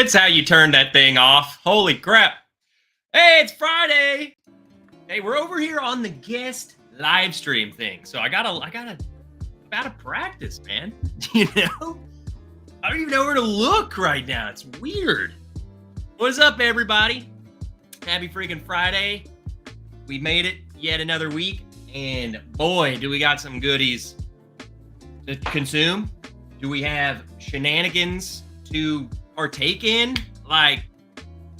That's how you turn that thing off. Holy crap. Hey, it's Friday. Hey, we're over here on the guest live stream thing. So I gotta practice, man. You know? I don't even know where to look right now. It's weird. What's up, everybody? Happy freaking Friday. We made it yet another week. And boy, do we got some goodies to consume. Do we have shenanigans to partake in? Like,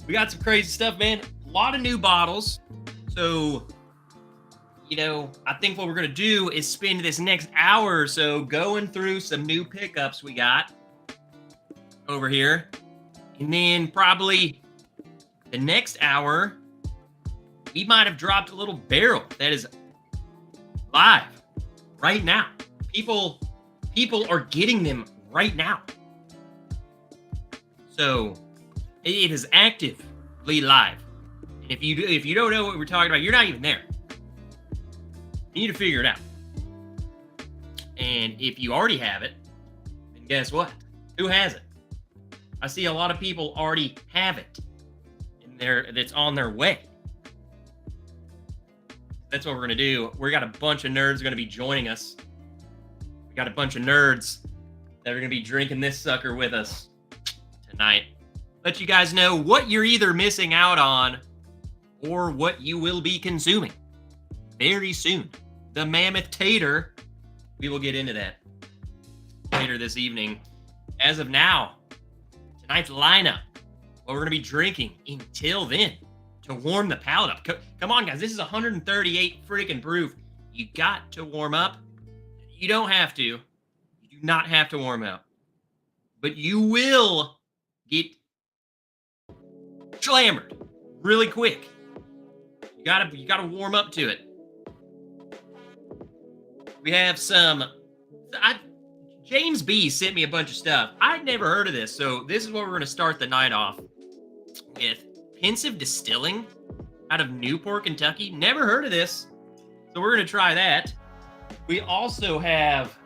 we got some crazy stuff, man. A lot of new bottles. So, you know, I think what we're going to do is spend this next hour or so going through some new pickups we got over here. And then probably the next hour, we might have dropped a little barrel that is live right now. People are getting them right now. So it is actively live. And if you don't know what we're talking about, you're not even there. You need to figure it out. And if you already have it, then guess what? Who has it? I see a lot of people already have it. And that's on their way. That's what we're going to do. We got a bunch of nerds going to be joining us. We got a bunch of nerds that are going to be drinking this sucker with us tonight. Let you guys know what you're either missing out on or what you will be consuming very soon. The Mammoth Tater. We will get into that later this evening. As of now, tonight's lineup, what we're going to be drinking until then to warm the palate up. Come on, guys. This is 138 freaking proof. You got to warm up. You don't have to. You do not have to warm up. But you will get slammered really quick. You gotta warm up to it. We have some. James B sent me a bunch of stuff. I'd never heard of this, so this is what we're gonna start the night off with. Pensive Distilling out of Newport, Kentucky. Never heard of this, so we're gonna try that. We also have.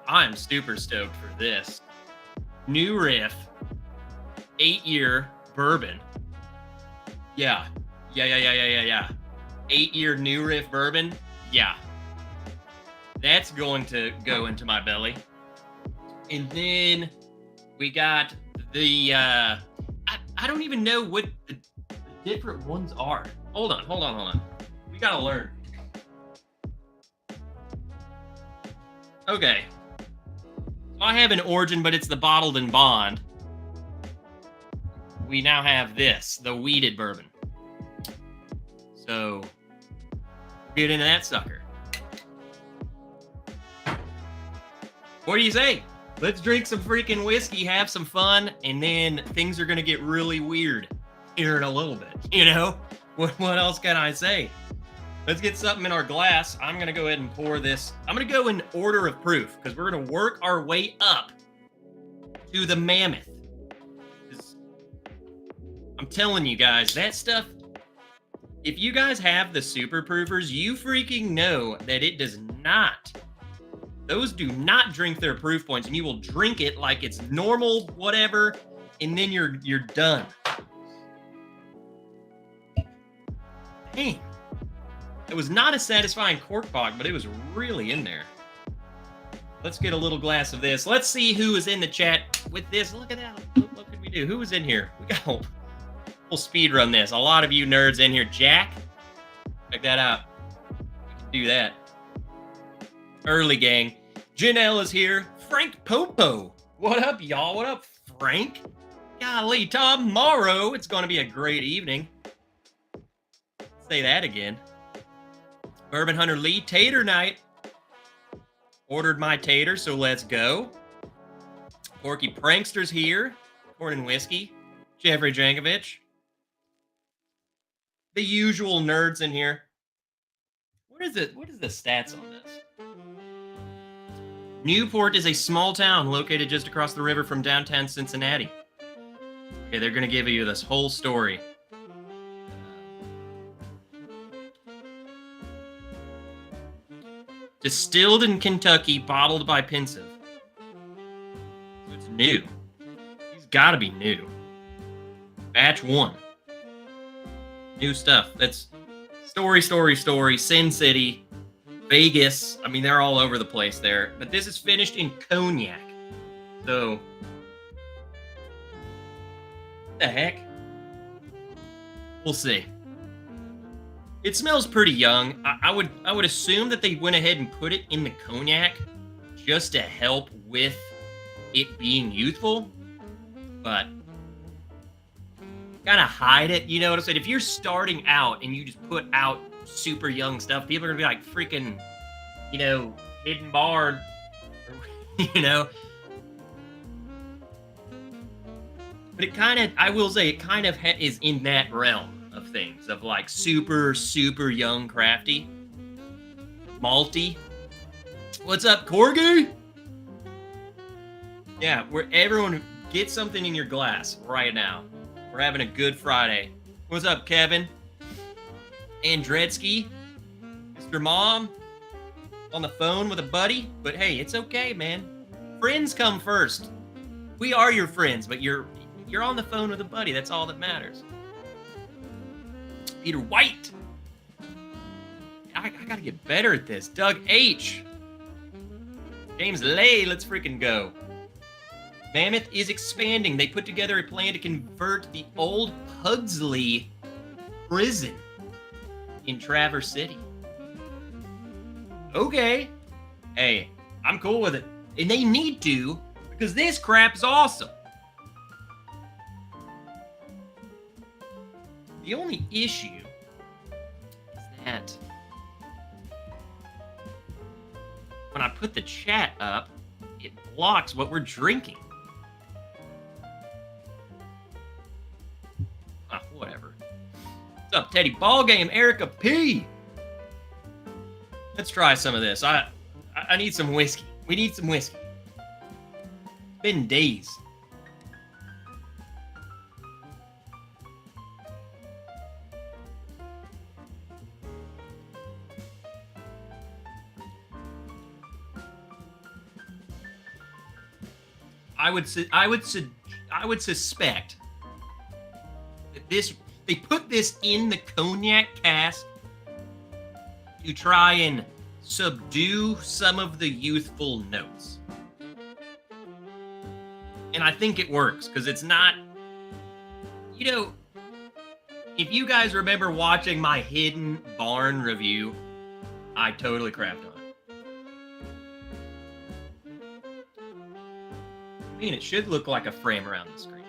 I'm super stoked for this. New Riff 8-year bourbon. Yeah. 8-year New Riff bourbon. Yeah. That's going to go into my belly. And then we got the, I don't even know what the different ones are. Hold on. We gotta learn. Okay. I have an origin, but it's the bottled and bond. We now have this, the wheated bourbon. So, get into that sucker. What do you say? Let's drink some freaking whiskey, have some fun, and then things are going to get really weird here in a little bit. You know? What else can I say? Let's get something in our glass. I'm going to go ahead and pour this. I'm going to go in order of proof because we're going to work our way up to the Mammoth. I'm telling you guys, that stuff, if you guys have the super proofers, you freaking know that it does not. Those do not drink their proof points, and you will drink it like it's normal, whatever, and then you're done. Dang. It was not a satisfying cork bog, but it was really in there. Let's get a little glass of this. Let's see who is in the chat with this. Look at that. What could we do? Who was in here? We'll speed run this. A lot of you nerds in here. Jack, check that out. We can do that. Early gang. Janelle is here. Frank Popo. What up, y'all? What up, Frank? Golly, tomorrow it's going to be a great evening. Say that again. Bourbon Hunter Lee, Tater Night. Ordered my tater, so let's go. Porky Prankster's here. Corn and Whiskey. Jeffrey Jankovic. The usual nerds in here. What is it? What is the stats on this? Newport is a small town located just across the river from downtown Cincinnati. Okay, they're going to give you this whole story. Distilled in Kentucky, bottled by Pensive. So it's new. He's got to be new. Batch 1. New stuff. That's story, Sin City, Vegas. I mean, they're all over the place there. But this is finished in cognac. So, what the heck? We'll see. It smells pretty young. I would assume that they went ahead and put it in the cognac just to help with it being youthful. But gotta hide it, you know what I'm saying? If you're starting out and you just put out super young stuff, people are gonna be like freaking, you know, Hidden Bard, you know. But it kind of, I will say, it kind of is in that realm of things, of like super, super young, crafty, malty. What's up, Corgi? Yeah, where everyone get something in your glass right now. We're having a good Friday. What's up, Kevin? Andredsky, Mr. Mom, on the phone with a buddy. But hey, it's okay, man. Friends come first. We are your friends, but you're on the phone with a buddy. That's all that matters. Peter White. I gotta get better at this. Doug H. James Lay, let's freaking go. Mammoth is expanding. They put together a plan to convert the old Pugsley prison in Traverse City. Okay. Hey, I'm cool with it. And they need to, because this crap's awesome. The only issue is that when I put the chat up, it blocks what we're drinking. Whatever. What's up, Teddy Ballgame, Erica P? Let's try some of this. I need some whiskey. We need some whiskey. It's been days. I would suspect that they put this in the cognac cask to try and subdue some of the youthful notes. And I think it works because it's not, you know, if you guys remember watching my Hidden Barn review, I totally crapped on it. I mean, it should look like a frame around the screen.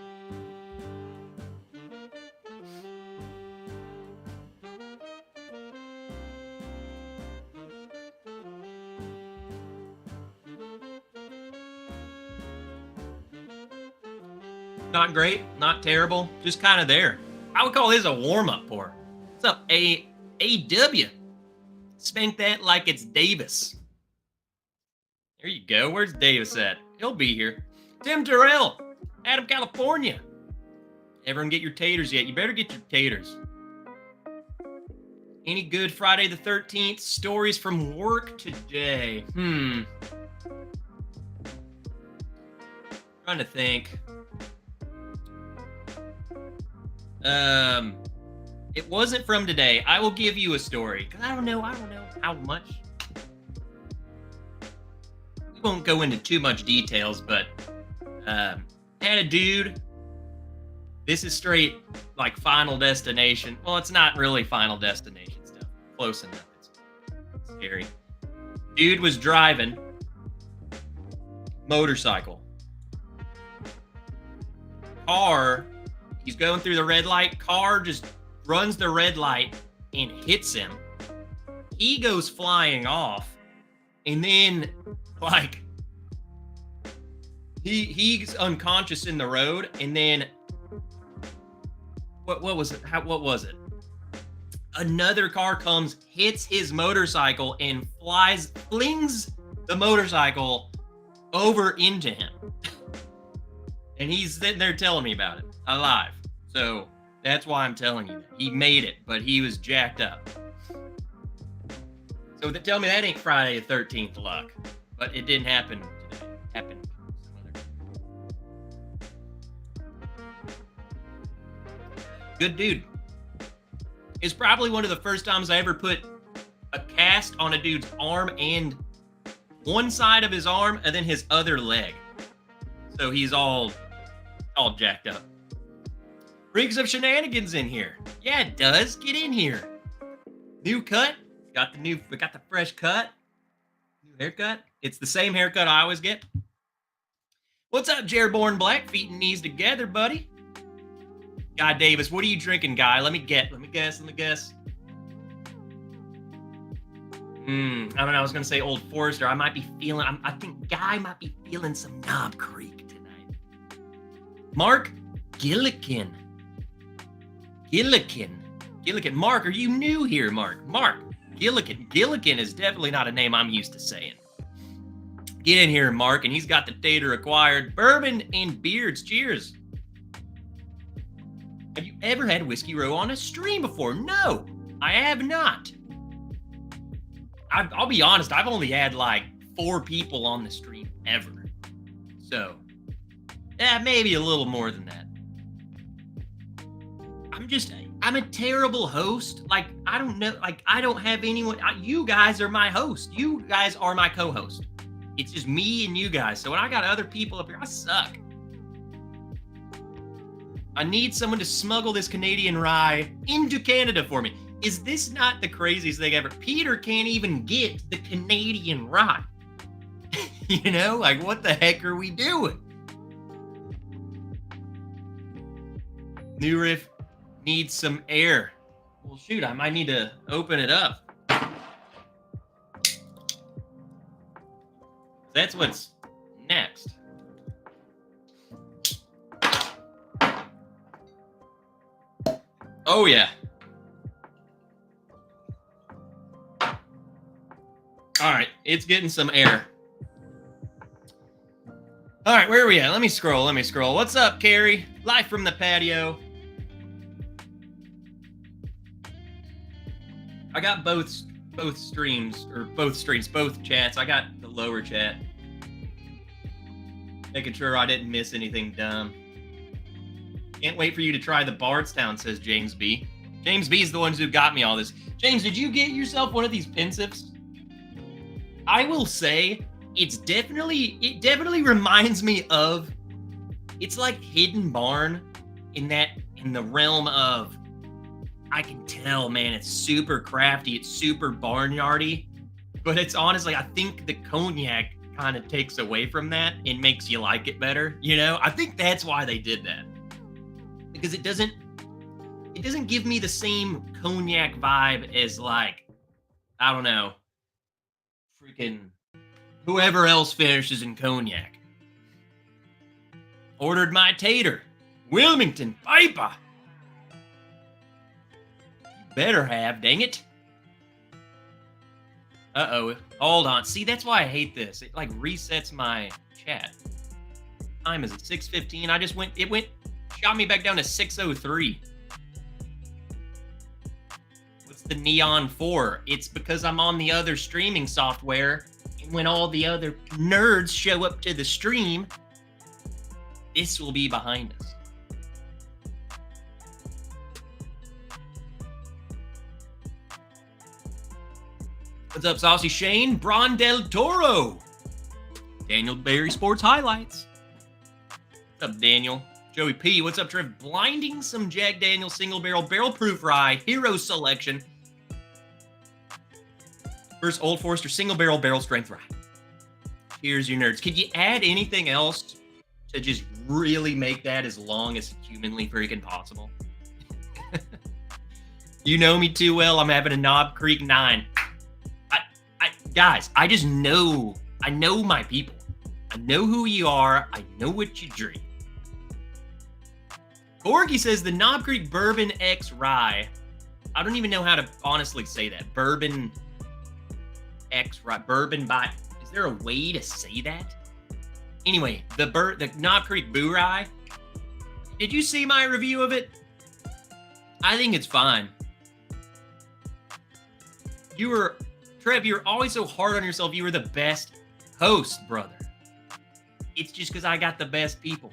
Not great, not terrible, just kind of there. I would call this a warm-up pour. What's up, AW? Spank that like it's Davis. There you go. Where's Davis at? He'll be here. Tim Terrell, Adam, California. Everyone get your taters yet? You better get your taters. Any good Friday the 13th stories from work today? Trying to think. It wasn't from today. I will give you a story because I don't know how much. We won't go into too much details, but had a dude. This is straight like Final Destination. Well, it's not really Final Destination stuff. Close enough. It's scary. Dude was driving motorcycle. Car. He's going through the red light. Car just runs the red light and hits him. He goes flying off. And then, like, he's unconscious in the road. And then, what was it? What was it? Another car comes, hits his motorcycle, and flings the motorcycle over into him. And he's sitting there telling me about it, alive. So that's why I'm telling you that. He made it, but he was jacked up. So tell me that ain't Friday the 13th luck. But it didn't happen today. It happened some other Good dude. It's probably one of the first times I ever put a cast on a dude's arm and one side of his arm and then his other leg. So he's all jacked up. Reeks of Shenanigans in here. Yeah, it does. Get in here. New cut. We got the fresh cut. New haircut. It's the same haircut I always get. What's up, Jeroborn Black? Feet and knees together, buddy. Guy Davis, what are you drinking, Guy? Let me guess. I don't know. I was gonna say Old Forester. I might be feeling. I think Guy might be feeling some Knob Creek tonight. Mark Gillikin. Mark, are you new here, Mark? Gillikin is definitely not a name I'm used to saying. Get in here, Mark, and he's got the tater acquired. Bourbon and beards. Cheers. Have you ever had Whiskey Row on a stream before? No, I have not. I'll be honest, I've only had like 4 people on the stream ever. So, maybe a little more than that. I'm a terrible host. Like, I don't know, like, I don't have anyone. You guys are my host. You guys are my co-host. It's just me and you guys. So when I got other people up here, I suck. I need someone to smuggle this Canadian rye into Canada for me. Is this not the craziest thing ever? Peter can't even get the Canadian rye. You know, like, what the heck are we doing? New riff needs some air. Well, shoot, I might need to open it up. That's what's next. Oh, yeah. All right, it's getting some air. All right, where are we at? Let me scroll. What's up, Carrie? Live from the patio. I got both chats. I got the lower chat. Making sure I didn't miss anything dumb. Can't wait for you to try the Bardstown, says James B. James B is the ones who got me all this. James, did you get yourself one of these pensives? I will say it definitely reminds me of, it's like Hidden Barn in the realm of, I can tell, man, it's super crafty, it's super barnyardy, but it's honestly, I think the cognac kind of takes away from that and makes you like it better. You know, I think that's why they did that, because it doesn't give me the same cognac vibe as, like, I don't know, freaking whoever else finishes in cognac. Ordered my tater. Wilmington Piper. You better have, dang it. Uh-oh. Hold on. See, that's why I hate this. It, like, resets my chat. Time is at 6:15. Shot me back down to 6:03. What's the neon for? It's because I'm on the other streaming software, and when all the other nerds show up to the stream, this will be behind us. What's up, Saucy Shane? Bron Del Toro. Daniel Berry Sports Highlights. What's up, Daniel? Joey P. What's up, Trev? Blinding some Jack Daniel's single barrel proof rye, hero selection. First Old Forester single barrel strength rye. Here's your nerds. Could you add anything else to just really make that as long as humanly freaking possible? You know me too well. I'm having a Knob Creek 9. Guys, I know my people. I know who you are. I know what you drink. Gorky says the Knob Creek Bourbon X Rye. I don't even know how to honestly say that. Bourbon X Rye. Bourbon by... Is there a way to say that? Anyway, the Knob Creek Boo Rye. Did you see my review of it? I think it's fine. Trev, you're always so hard on yourself. You were the best host, brother. It's just because I got the best people.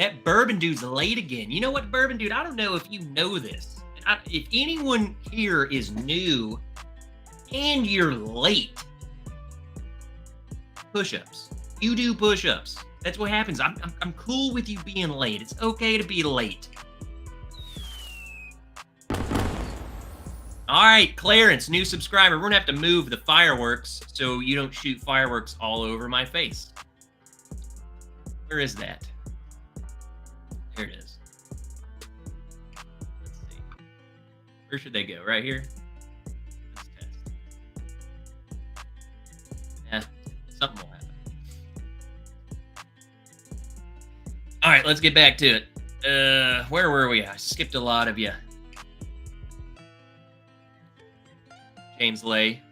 That Bourbon dude's late again. You know what, Bourbon dude? I don't know if you know this. If anyone here is new and you're late, push-ups. You do push-ups. That's what happens. I'm cool with you being late. It's okay to be late. All right, Clarence, new subscriber. We're gonna have to move the fireworks so you don't shoot fireworks all over my face. Where is that? There it is. Let's see. Where should they go? Right here? Let's test. Yeah, something will happen. All right, let's get back to it. Where were we? I skipped a lot of you. James Lay.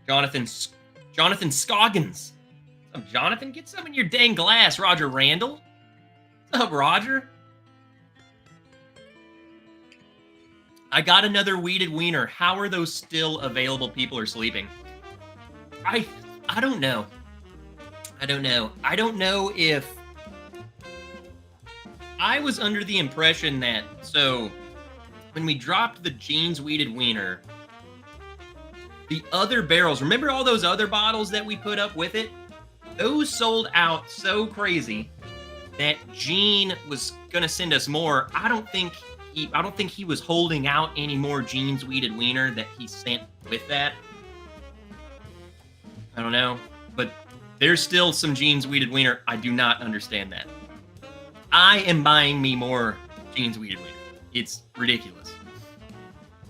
Jonathan Scoggins. What's up, Jonathan? Get some in your dang glass, Roger Randall. What's up, Roger? I got another weeded wiener. How are those still available? People are sleeping. I don't know. I don't know. I don't know if... I was under the impression that... So, when we dropped the Jeans weeded wiener, the other barrels... Remember all those other bottles that we put up with it? Those sold out so crazy that Gene was going to send us more. I don't think he was holding out any more Jeans weeded wiener that he sent with that. I don't know. But there's still some Jeans weeded wiener. I do not understand that. I am buying me more Jeans weeded wiener. It's ridiculous.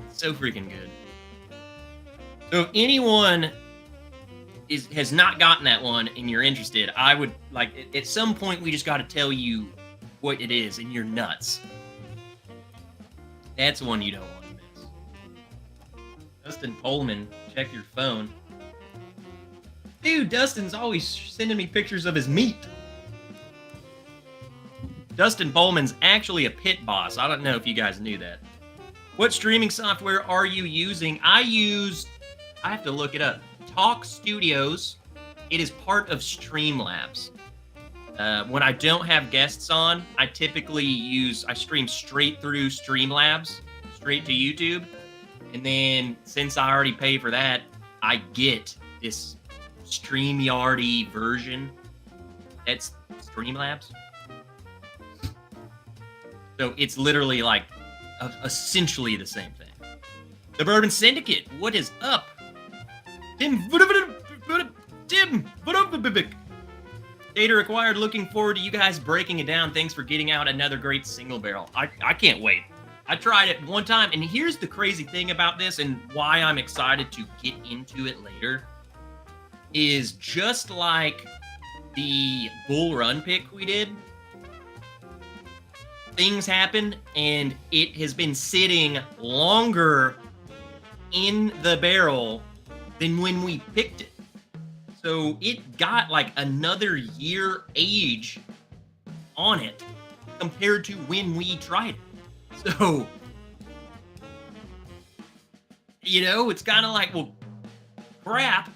It's so freaking good. So if anyone has not gotten that one and you're interested, I would like at some point we just got to tell you what it is and you're nuts. That's one you don't want to miss. Dustin Pullman, check your phone. Dude, Dustin's always sending me pictures of his meat. Dustin Pullman's actually a pit boss. I don't know if you guys knew that. What streaming software are you using? I have to look it up. Talk Studios. It is part of Streamlabs. When I don't have guests on, I stream straight through Streamlabs, straight to YouTube. And then since I already pay for that, I get this StreamYard-y version. That's Streamlabs. So it's literally like essentially the same thing. The Bourbon Syndicate, what is up? Tim, data required. Looking forward to you guys breaking it down. Thanks for getting out another great single barrel. I can't wait. I tried it one time, and here's the crazy thing about this and why I'm excited to get into it later is just like the Bull Run pick we did. Things happen, and it has been sitting longer in the barrel than when we picked it. So it got like another year age on it compared to when we tried it. So, you know, it's kind of like, well, crap.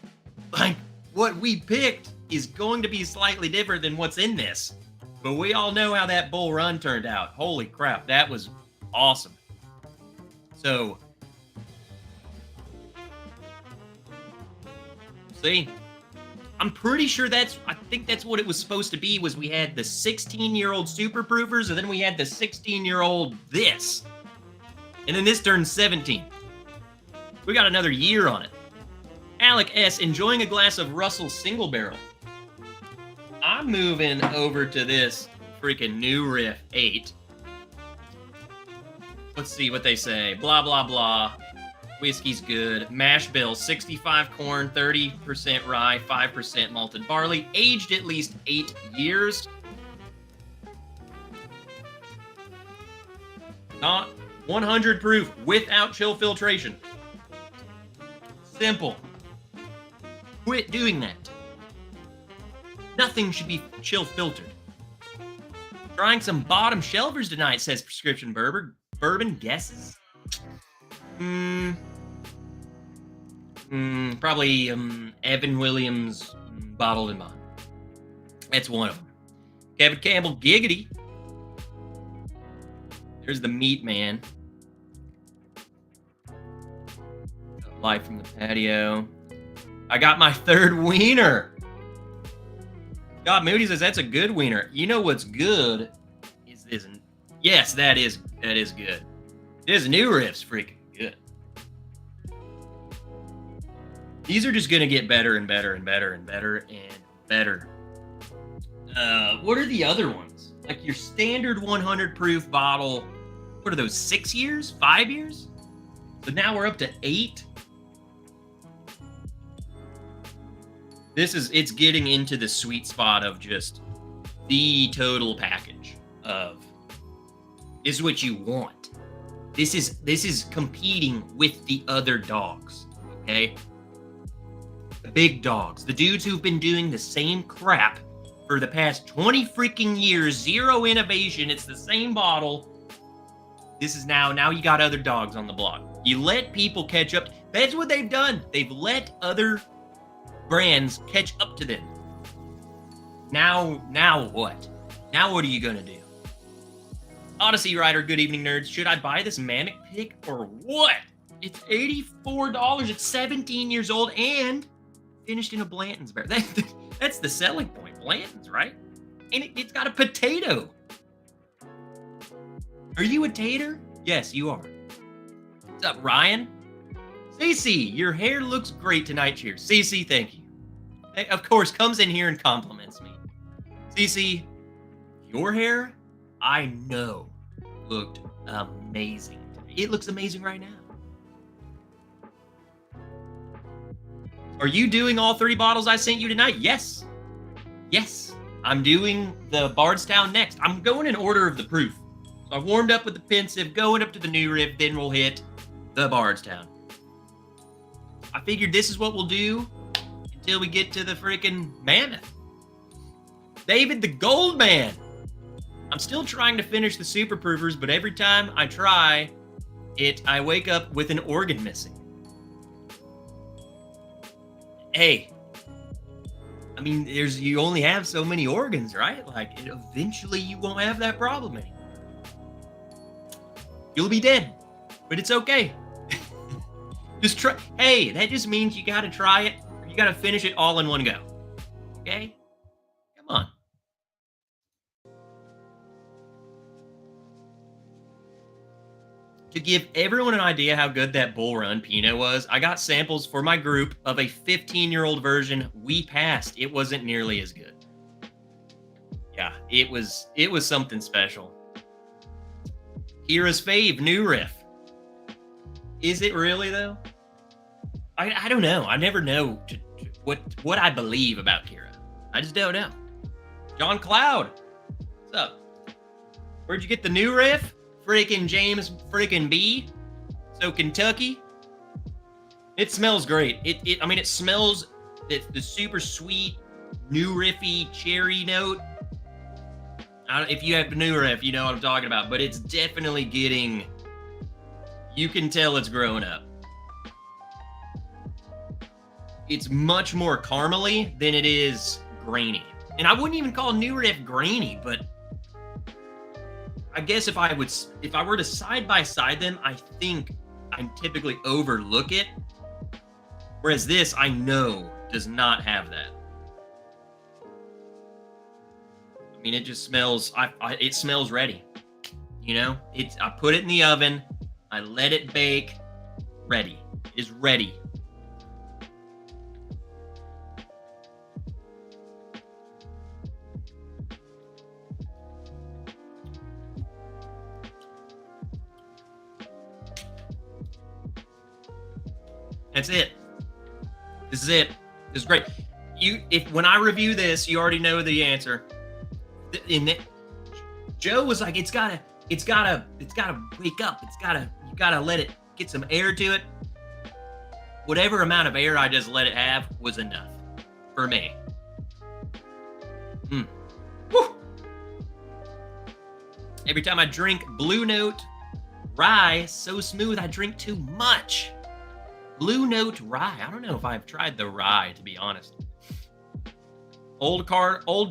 Like, what we picked is going to be slightly different than what's in this. But we all know how that Bull Run turned out. Holy crap, that was awesome. So, see, I'm pretty sure I think that's what it was supposed to be, was we had the 16-year-old super proofers, and then we had the 16-year-old this. And then this turned 17. We got another year on it. Alec S., enjoying a glass of Russell Single Barrel. I'm moving over to this freaking new Riff 8. Let's see what they say. Blah, blah, blah. Whiskey's good. Mash bill, 65 corn, 30% rye, 5% malted barley. Aged at least 8 years. Not 100 proof without chill filtration. Simple. Quit doing that. Nothing should be chill filtered. Trying some bottom shelvers tonight, says Prescription Bourbon guesses. Probably Evan Williams Bottled and Bond. That's one of them. Kevin Campbell, giggity. There's the meat man. Live from the patio. I got my third wiener. God, Moody says that's a good wiener. You know what's good is this. Yes, that is good. This new riff's freaking good. These are just gonna get better and better and better and better and better. What are the other ones? Like your standard 100 proof bottle. What are those? 6 years? 5 years? But now we're up to 8. It's getting into the sweet spot of just the total package of this is what you want. This is competing with the other dogs, okay? The big dogs, the dudes who've been doing the same crap for the past 20 freaking years, zero innovation. It's the same bottle. This is now you got other dogs on the block. You let people catch up. That's what they've done. They've let other brands catch up to them. Now what? Now what are you gonna do? Odyssey Rider, good evening, nerds. Should I buy this Mammoth pick or what? It's $84. It's 17 years old and finished in a Blanton's barrel. That's the selling point. Blanton's, right? And it's got a potato. Are you a tater? Yes, you are. What's up, Ryan? Cece, your hair looks great tonight. Cheers. Cece, thank you. Of course, comes in here and compliments me. Cece, your hair, I know, looked amazing. It looks amazing right now. Are you doing all 30 bottles I sent you tonight? Yes. Yes. I'm doing the Bardstown next. I'm going in order of the proof. So I warmed up with the pensive, going up to the new riff, then we'll hit the Bardstown. I figured this is what we'll do until we get to the freaking Mammoth. David the Gold Man. I'm still trying to finish the super proofers, but every time I try it, I wake up with an organ missing. Hey, I mean, you only have so many organs, right? Like, eventually you won't have that problem anymore. You'll be dead, but it's okay. Just try. Hey, that just means you gotta try it. Or you gotta finish it all in one go. Okay? Come on. To give everyone an idea how good that Bull Run Pinot was, I got samples for my group of a 15-year-old version. We passed. It wasn't nearly as good. Yeah, it was something special. Kira's fave, new riff. Is it really though? I don't know. I never know what I believe about Kira. I just don't know. John Cloud, what's up? Where'd you get the new riff? Freaking James freaking B. So Kentucky. It smells great. I mean, it smells the super sweet, new riffy cherry note. If you have the new riff, you know what I'm talking about. But it's definitely getting. You can tell it's growing up. It's much more caramely than it is grainy. And I wouldn't even call new riff grainy, but I guess if I were to side by side them, I think I typically overlook it. Whereas this, I know, does not have that. I mean, it just smells. It smells ready. You know, I put it in the oven. I let it bake. Ready. It is ready. That's it. This is it. This is great. When I review this, you already know the answer. Joe was like, it's gotta wake up. You gotta let it get some air to it. Whatever amount of air I just let it have was enough for me. Woo. Every time I drink Blue Note rye, so smooth I drink too much. Blue Note rye. I don't know if I've tried the rye, to be honest. Old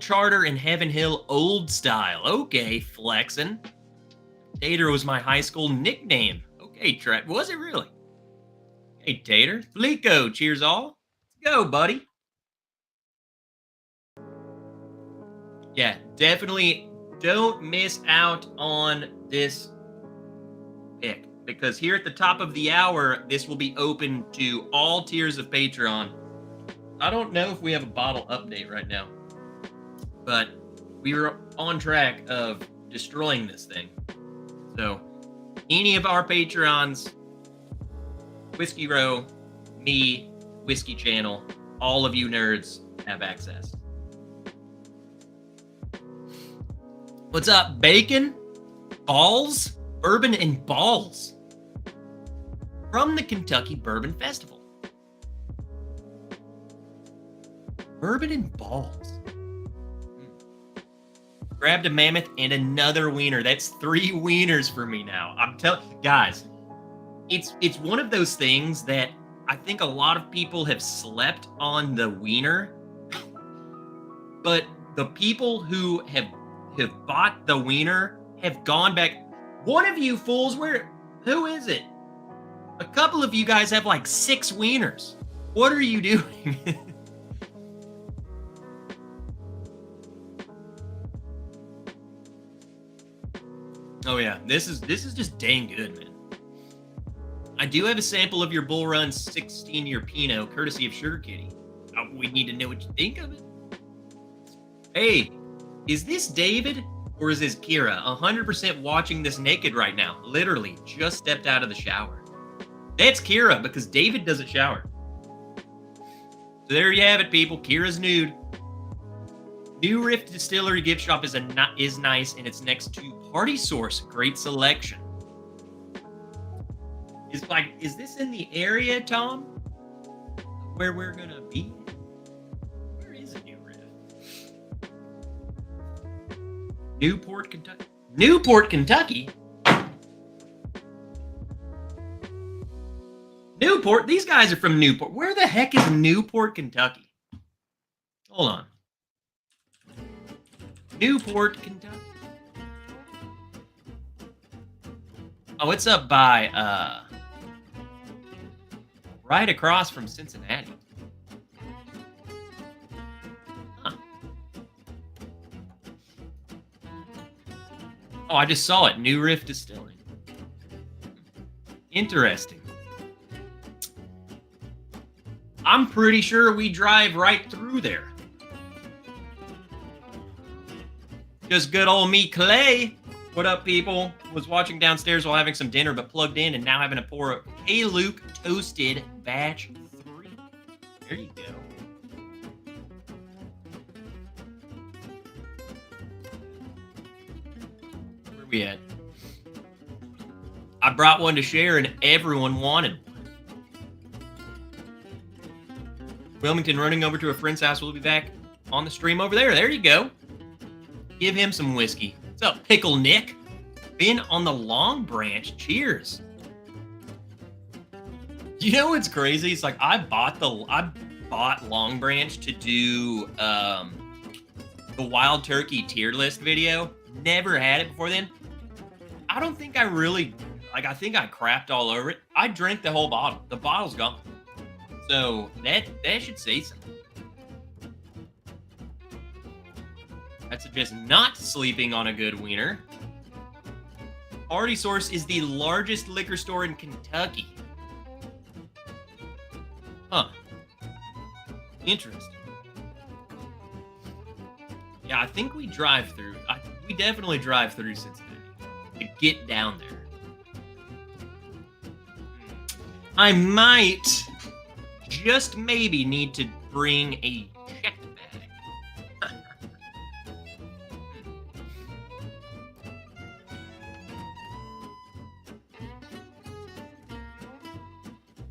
charter in Heaven Hill, old style. Okay, flexin'. Tater was my high school nickname. Okay, Trent, was it really? Hey, Tater. Fleeko, cheers all. Let's go, buddy. Yeah, definitely don't miss out on this pick, because here at the top of the hour, this will be open to all tiers of Patreon. I don't know if we have a bottle update right now, but we were on track of destroying this thing. So any of our Patreons, Whiskey Row, me, Whiskey Channel, all of you nerds have access. What's up, bacon? Balls? Bourbon and balls. From the Kentucky Bourbon Festival. Bourbon and balls. Grabbed a Mammoth and another wiener. That's 3 wieners for me now. I'm telling guys, it's one of those things that I think a lot of people have slept on the wiener, but the people who have bought the wiener have gone back. One of you fools, who is it? A couple of you guys have like 6 wieners. What are you doing? Oh yeah, this is just dang good, man. I do have a sample of your Bull Run 16-year Pinot, courtesy of Sugar Kitty. We need to know what you think of it. Hey, is this David or is this Kira? 100% watching this naked right now. Literally, just stepped out of the shower. That's Kira, because David doesn't shower. So there you have it, people. Kira's nude. New Riff Distillery gift shop is nice, and it's next to Party Source. Great selection. Is this in the area, Tom? Where we're gonna be? Where is New Riff? Newport, Kentucky. Newport, Kentucky? Newport? These guys are from Newport. Where the heck is Newport, Kentucky? Hold on. Newport, Kentucky. Oh, it's up by, right across from Cincinnati. Huh. Oh, I just saw it. New Riff Distilling. Interesting. I'm pretty sure we drive right through there. Just good old me, Clay. What up, people? Was watching downstairs while having some dinner, but plugged in and now having to pour a K-Luke Toasted Batch 3. There you go. Where we at? I brought one to share and everyone wanted one. Wilmington running over to a friend's house. We'll be back on the stream over there. There you go. Give him some whiskey. What's up, Pickle Nick? Been on the Long Branch. Cheers. You know what's crazy? It's like I bought Long Branch to do the Wild Turkey tier list video. Never had it before then. I don't think I really I think I crapped all over it. I drank the whole bottle. The bottle's gone. So that should say something. That's just not sleeping on a good wiener. Party Source is the largest liquor store in Kentucky. Huh. Interesting. Yeah, I think we drive through. We definitely drive through Cincinnati to get down there. I might, just maybe, need to bring a checked bag.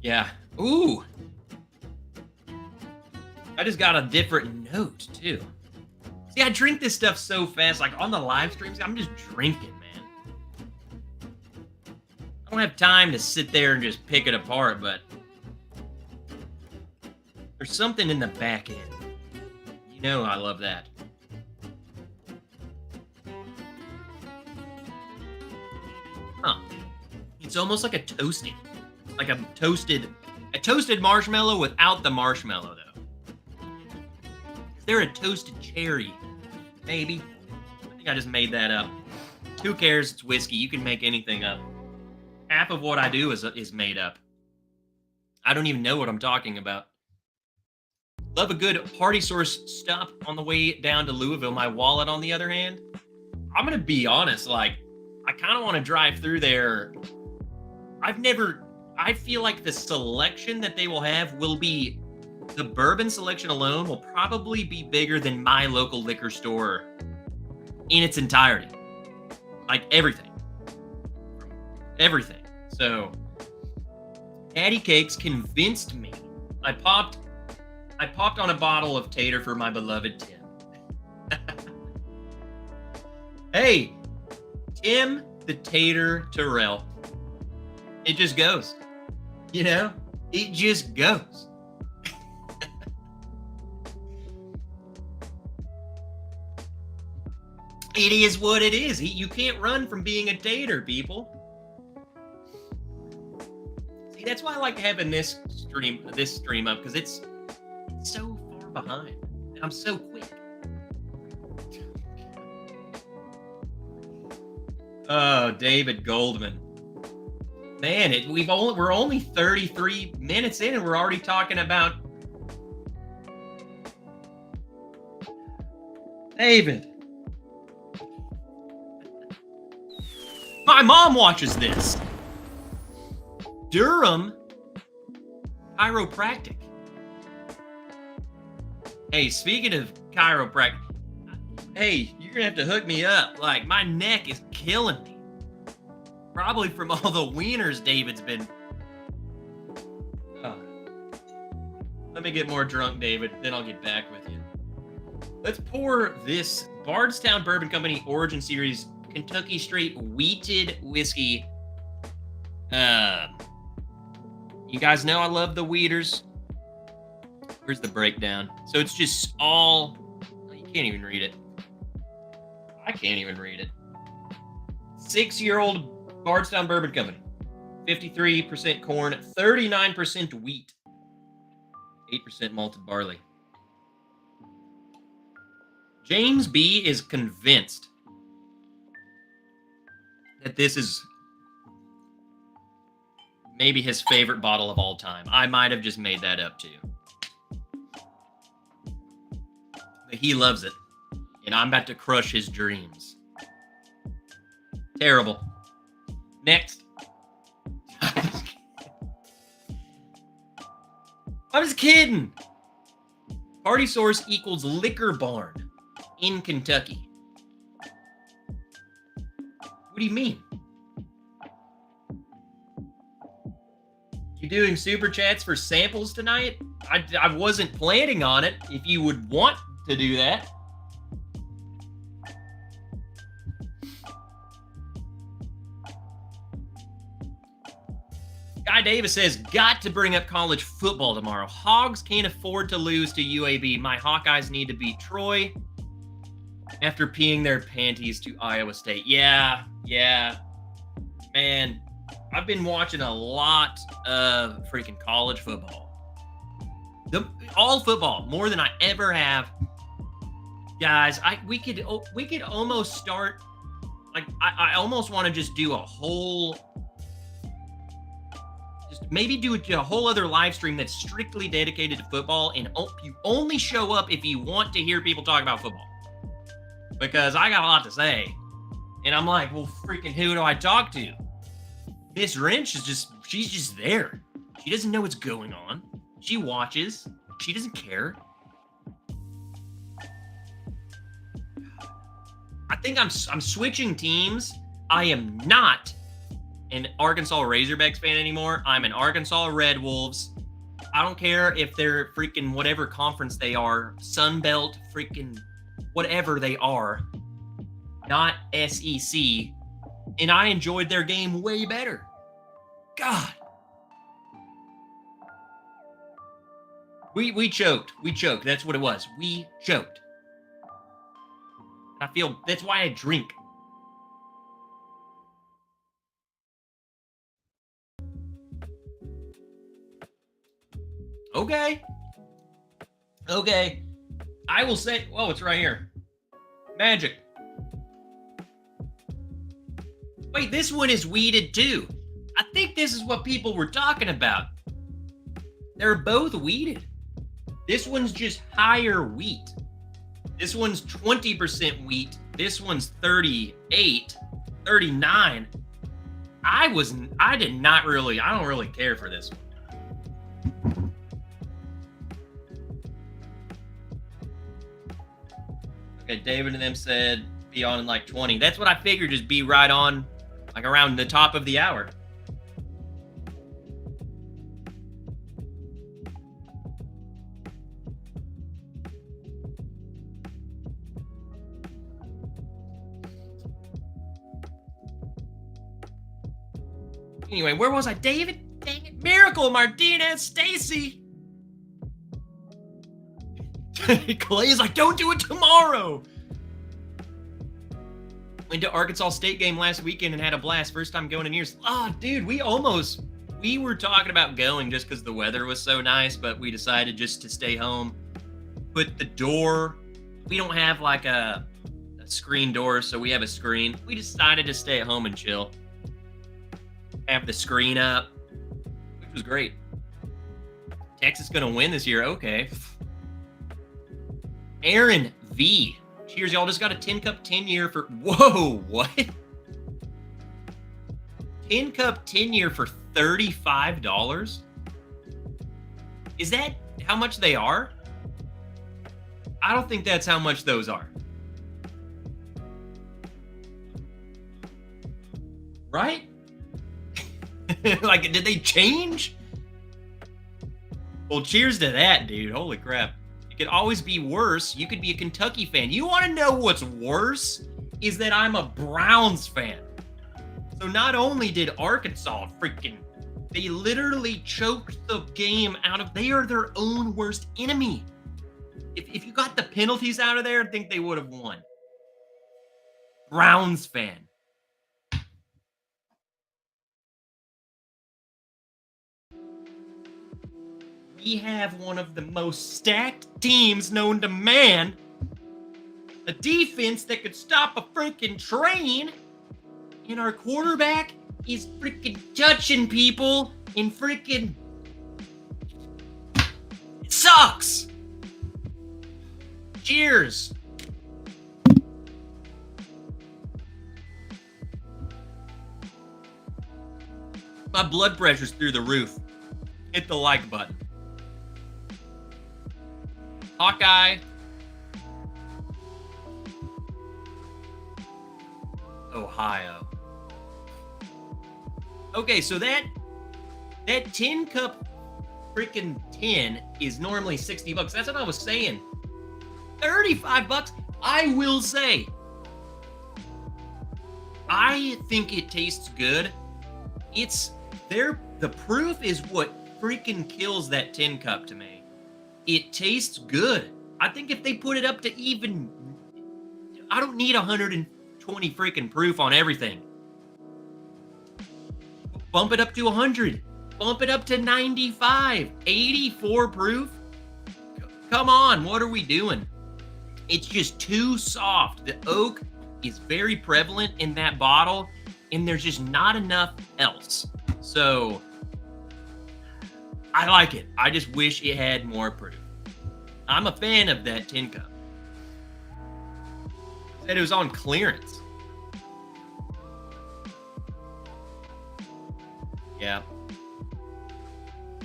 Yeah. Ooh. I just got a different note, too. See, I drink this stuff so fast. Like, on the live streams, I'm just drinking, man. I don't have time to sit there and just pick it apart, but there's something in the back end. You You know I love that. Huh. It's almost like a toasted marshmallow without the marshmallow, though. They're a toasted cherry, maybe. I think I just made that up. Who cares? It's whiskey. You can make anything up. Half of what I do is made up. I don't even know what I'm talking about. Love a good party source stop on the way down to Louisville. My wallet, on the other hand, I'm gonna be honest. Like, I kind of want to drive through there. I feel like the selection that they will have will be, the bourbon selection alone will probably be bigger than my local liquor store in its entirety. Like everything. So, Patty Cakes convinced me. I popped on a bottle of tater for my beloved Tim. Hey, Tim the Tater Terrell. It just goes. You know? It just goes. It is what it is. You can't run from being a tater, people. See, that's why I like having this stream up, because it's so far behind. And I'm so quick. Oh, David Goldman. Man, we're only 33 minutes in and we're already talking about David. My mom watches this. Durham Chiropractic. Hey, speaking of chiropractic, hey, you're gonna have to hook me up. Like, my neck is killing me. Probably from all the wieners David's been. Oh. Let me get more drunk, David, then I'll get back with you. Let's pour this Bardstown Bourbon Company Origin Series Kentucky Straight Wheated Whiskey. You guys know I love the wheaters. Where's the breakdown? So it's just all... You can't even read it. I can't even read it. 6-year-old Bardstown Bourbon Company. 53% corn, 39% wheat, 8% malted barley. James B. is convinced that this is maybe his favorite bottle of all time. I might have just made that up too. But he loves it. And I'm about to crush his dreams. Terrible. Next. I'm just kidding. Party Source equals Liquor Barn in Kentucky. What do you mean? You doing super chats for samples tonight? I wasn't planning on it. If you would want to do that. Guy Davis says, got to bring up college football tomorrow. Hogs can't afford to lose to UAB. My Hawkeyes need to beat Troy after peeing their panties to Iowa State. Yeah. Man, I've been watching a lot of freaking college football. All football, more than I ever have. Guys, we could almost start, like, I almost want to just do a whole... Maybe do a whole other live stream that's strictly dedicated to football, and you only show up if you want to hear people talk about football. Because I got a lot to say. And I'm like, well, freaking who do I talk to? Miss Wrench she's just there. She doesn't know what's going on. She watches. She doesn't care. I think I'm switching teams. I am not an Arkansas Razorbacks fan anymore. I'm an Arkansas Red Wolves. I don't care if they're freaking whatever conference they are, Sun Belt, freaking whatever they are, not SEC. And I enjoyed their game way better. God. We choked. We choked. That's what it was. We choked. I feel that's why I drink. Okay. Okay. I will say, oh, it's right here. Magic. Wait, this one is weeded too. I think this is what people were talking about. They're both weeded. This one's just higher wheat. This one's 20% wheat. This one's 38, 39. I don't really care for this one. Okay, David and them said be on in like 20. That's what I figured, just be right on, like around the top of the hour. Anyway, where was I? David? Dang it. Miracle, Martinez, Stacy. Clay's like, don't do it tomorrow. Went to Arkansas State game last weekend and had a blast. First time going in years. Oh, dude, we were talking about going just because the weather was so nice, but we decided just to stay home. Put the door, we don't have like a screen door, so we have a screen. We decided to stay at home and chill. Have the screen up, which was great. Texas gonna win this year. Okay. Aaron V. Cheers, y'all. Just got a 10-cup 10-year for... Whoa, what? 10-cup 10-year for $35? Is that how much they are? I don't think that's how much those are. Right? Like, did they change? Well, cheers to that, dude. Holy crap. It could always be worse. You could be a Kentucky fan. You want to know what's worse? Is that I'm a Browns fan. So not only did Arkansas they literally choked the game out of, they are their own worst enemy. If you got the penalties out of there, I think they would have won. Browns fan. We have one of the most stacked teams known to man. A defense that could stop a freaking train. And our quarterback is freaking touching people and freaking... It sucks. Cheers. My blood pressure's through the roof. Hit the like button. Hawkeye. Ohio. Okay, so that 10-cup freaking 10 is normally $60. That's what I was saying. $35. I will say, I think it tastes good. The proof is what freaking kills that 10-cup to me. It tastes good. I think if they put it up to even, I don't need 120 freaking proof on everything. Bump it up to 100. Bump it up to 95. 84 proof. Come on, what are we doing? It's just too soft. The oak is very prevalent in that bottle, and there's just not enough else. So I like it. I just wish it had more proof. I'm a fan of that 10-cup. Said it was on clearance. Yeah.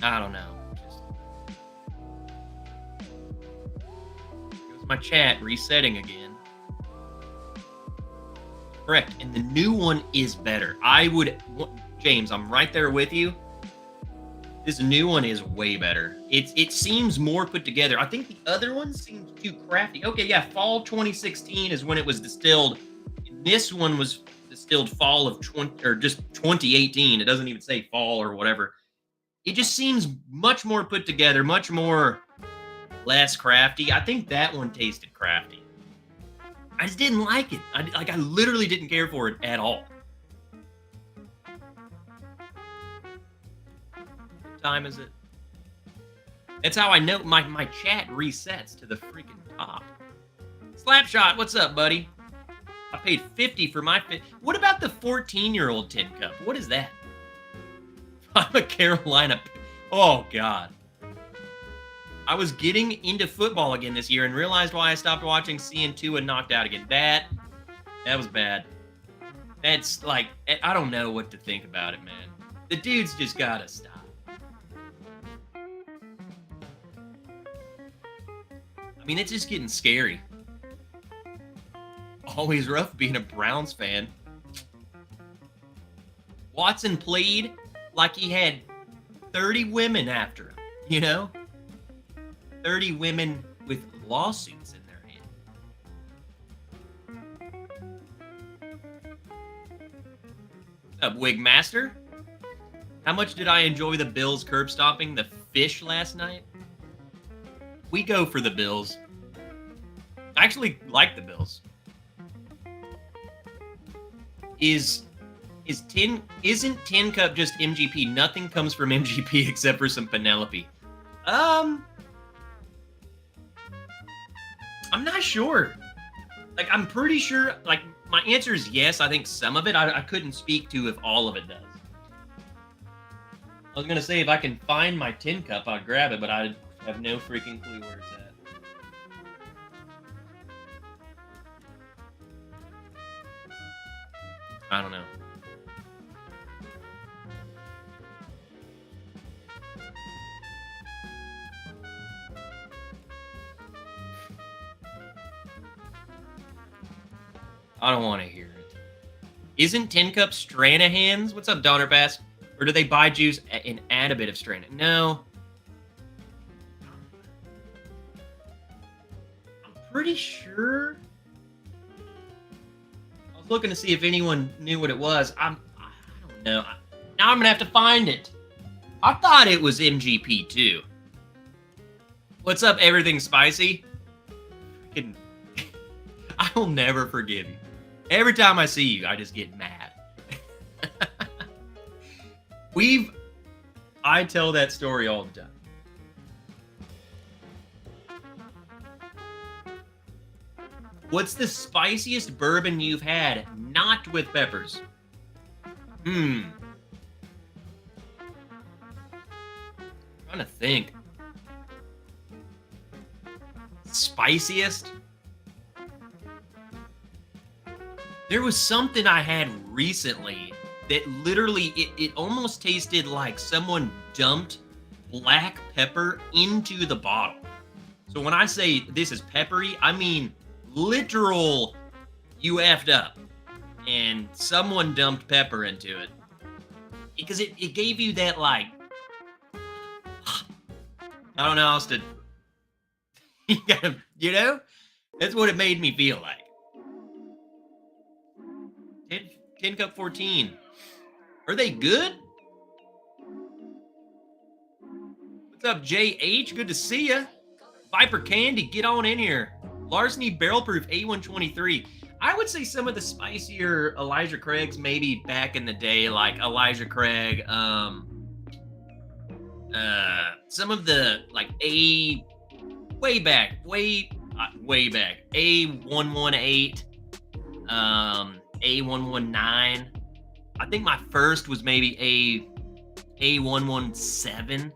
I don't know. It was my chat resetting again. Correct. And the new one is better. James, I'm right there with you. This new one is way better. It seems more put together. I think the other one seems too crafty. Okay, yeah, fall 2016 is when it was distilled. This one was distilled fall of 2018. It doesn't even say fall or whatever. It just seems much more put together, much more less crafty. I think that one tasted crafty. I just didn't like it. I literally didn't care for it at all. What time is it? That's how I know my chat resets to the freaking top. Slapshot, what's up, buddy? I paid 50 for my fit. What about the 14-year-old tin cup? What is that? I'm a Carolina. Oh, God. I was getting into football again this year and realized why I stopped watching seeing Tua knocked out again. That was bad. That's like, I don't know what to think about it, man. The dude's just gotta stop. I mean, it's just getting scary. Always rough being a Browns fan. Watson played like he had 30 women after him, you know? 30 women with lawsuits in their hand. What's up, Wigmaster? How much did I enjoy the Bills curb stomping the fish last night? We go for the Bills. I actually like the Bills. Isn't Tin Cup just MGP? Nothing comes from MGP except for some Penelope. I'm not sure. Like, I'm pretty sure, like, my answer is yes. I think some of it, I couldn't speak to if all of it does. I was going to say if I can find my Tin Cup, I'll grab it, but I have no freaking clue where it's at. I don't know. I don't want to hear it. Isn't Tin Cup Stranahan's? What's up, Donner Pass? Or do they buy juice and add a bit of Stranahan? No. I'm pretty sure. I was looking to see if anyone knew what it was. I don't know. Now I'm going to have to find it. I thought it was MGP too. What's up, Everything Spicy? I will never forgive you. Every time I see you, I just get mad. I tell that story all the time. What's the spiciest bourbon you've had, not with peppers? Trying to think. Spiciest? There was something I had recently that literally, it almost tasted like someone dumped black pepper into the bottle. So when I say this is peppery, I mean literal you effed up. And someone dumped pepper into it. Because it gave you that, like, I don't know how else to, you know? That's what it made me feel like. Tin Cup 14. Are they good? What's up, JH? Good to see ya. Viper Candy, get on in here. Larceny Barrel Proof A123. I would say some of the spicier Elijah Craig's maybe back in the day, like Elijah Craig, some of the, like, way back, A118, A119. I think my first was maybe A117.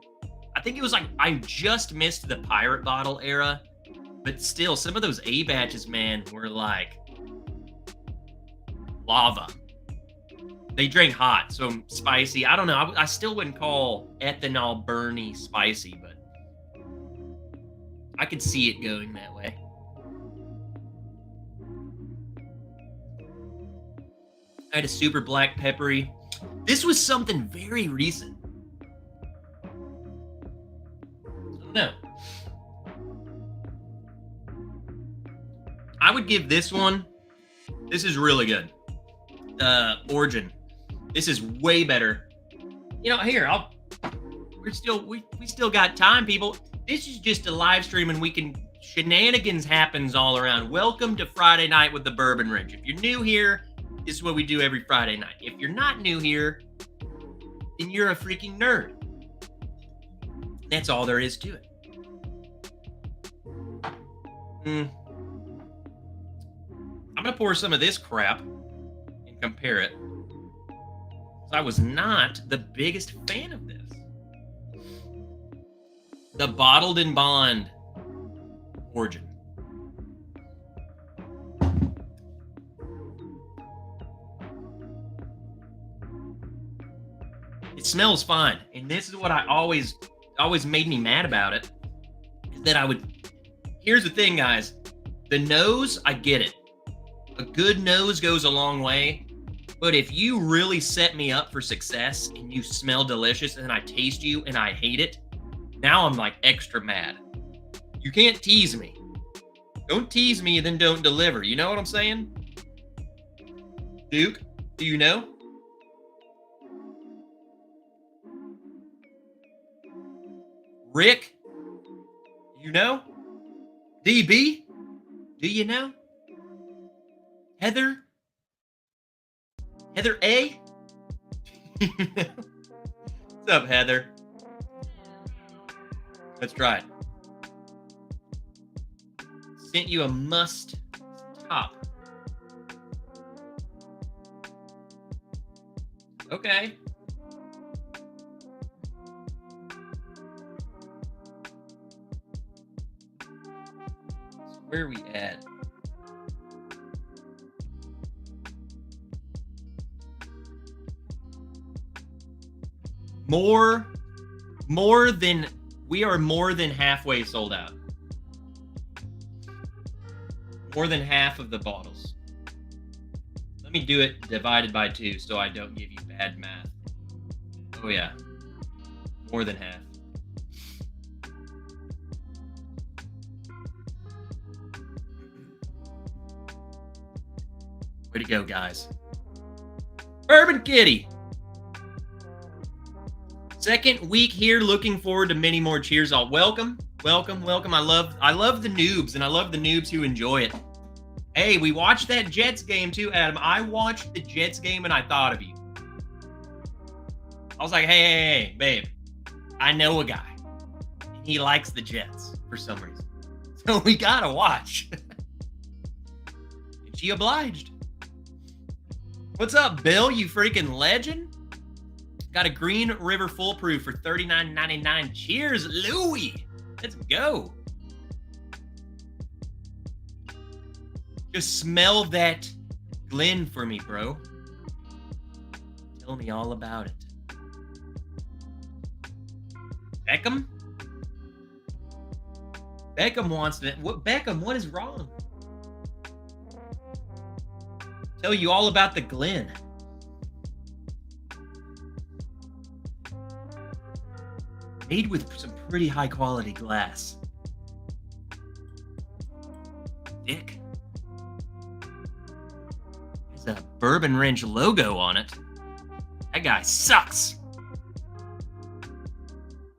I think it was like, I just missed the pirate bottle era, but still, some of those A batches, man, were like lava. They drank hot, so spicy. I don't know. I still wouldn't call ethanol Bernie spicy, but I could see it going that way. I had a super black peppery. This was something very recent. No. I would give this one. This is really good. Origin. This is way better. You know, here, we still got time, people. This is just a live stream and we can shenanigans happens all around. Welcome to Friday night with the Bourbon Wrench. If you're new here, this is what we do every Friday night. If you're not new here, then you're a freaking nerd. That's all there is to it. I'm gonna pour some of this crap and compare it. I was not the biggest fan of this. The bottled in bond origin. It smells fine, and this is what I always made me mad about it. Is that I would. Here's the thing, guys. The nose, I get it. A good nose goes a long way. But if you really set me up for success and you smell delicious and I taste you and I hate it, now I'm like extra mad. You can't tease me. Don't tease me and then don't deliver. You know what I'm saying? Duke, do you know? Rick, you know? DB, do you know? Heather? Heather A? What's up, Heather? Let's try it. Sent you a must top. Okay. So where are we at? We are more than halfway sold out. More than half of the bottles. Let me do it divided by 2 so I don't give you bad math. Oh yeah, more than half. Way to go, guys. Bourbon Kitty. Second week here, looking forward to many more cheers. All welcome. I love the noobs, and I love the noobs who enjoy it. Hey, we watched that Jets game too, Adam. I watched the Jets game and I thought of you. I was like, hey, babe, I know a guy. And he likes the Jets for some reason. So we gotta watch. And she obliged. What's up, Bill? You freaking legend? Got a Green River Full Proof for $39.99. Cheers, Louie. Let's go. Just smell that Glen for me, bro. Tell me all about it. Beckham? Beckham wants to... Beckham, what is wrong? Tell you all about the Glen. Made with some pretty high quality glass. Dick. There's a Bourbon Wrench logo on it. That guy sucks.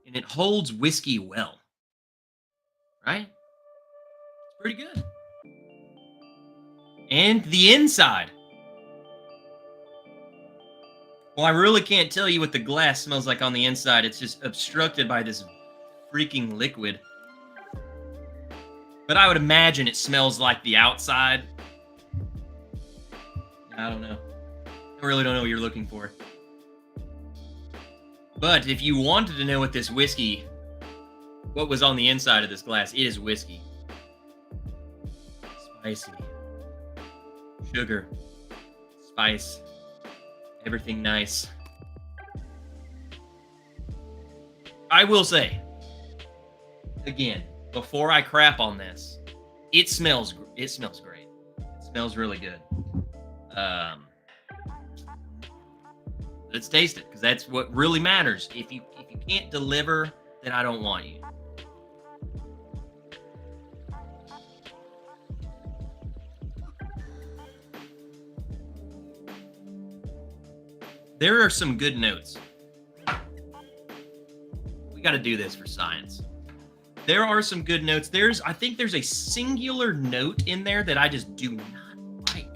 And it holds whiskey well. Right? It's pretty good. And the inside. Well, I really can't tell you what the glass smells like on the inside. It's just obstructed by this freaking liquid. But I would imagine it smells like the outside. I don't know. I really don't know what you're looking for. But if you wanted to know what this whiskey, what was on the inside of this glass, it is whiskey. Spicy. Sugar. Spice. Everything nice. I will say, again, before I crap on this, it smells great. It smells really good. Let's taste it, because that's what really matters. If you can't deliver, then I don't want you. There are some good notes. We got to do this for science. There are some good notes. I think there's a singular note in there that I just do not like.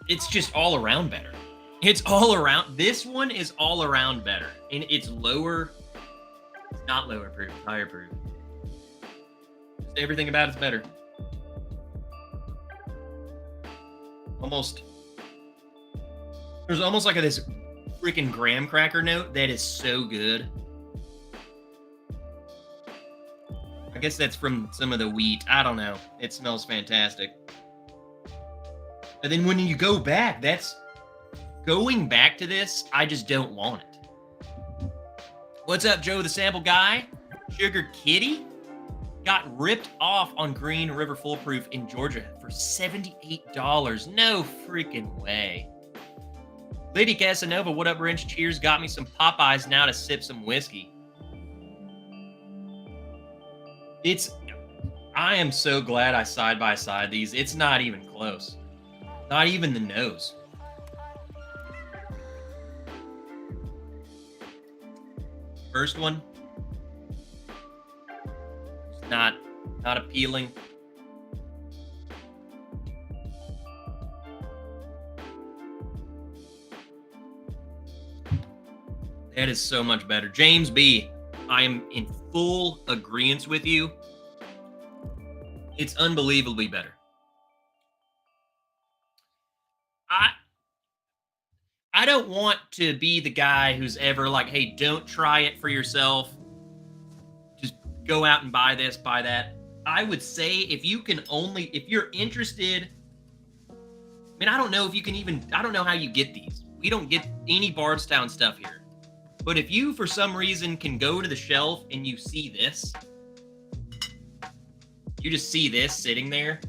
It's just all around better. It's all around. This one is all around better. And it's lower. It's not lower proof, higher proof. Just everything about it's better. There's almost like this freaking graham cracker note that is so good. I guess that's from some of the wheat. I don't know. It smells fantastic. But then when you go back, going back to this, I just don't want it. What's up, Joe the Sample Guy? Sugar Kitty got ripped off on Green River Foolproof in Georgia for $78. No freaking way. Lady Casanova, what up, Wrench? Cheers. Got me some Popeyes now to sip some whiskey. I am so glad I side by side these. It's not even close. Not even the nose. First one. It's not appealing. That is so much better. James B, I am in full agreement with you. It's unbelievably better. I don't want to be the guy who's ever like, hey, don't try it for yourself. Just go out and buy this, buy that. I would say if you're interested, I mean, I don't know how you get these. We don't get any Bardstown stuff here. But if you, for some reason, can go to the shelf and you see this, you just see this sitting there,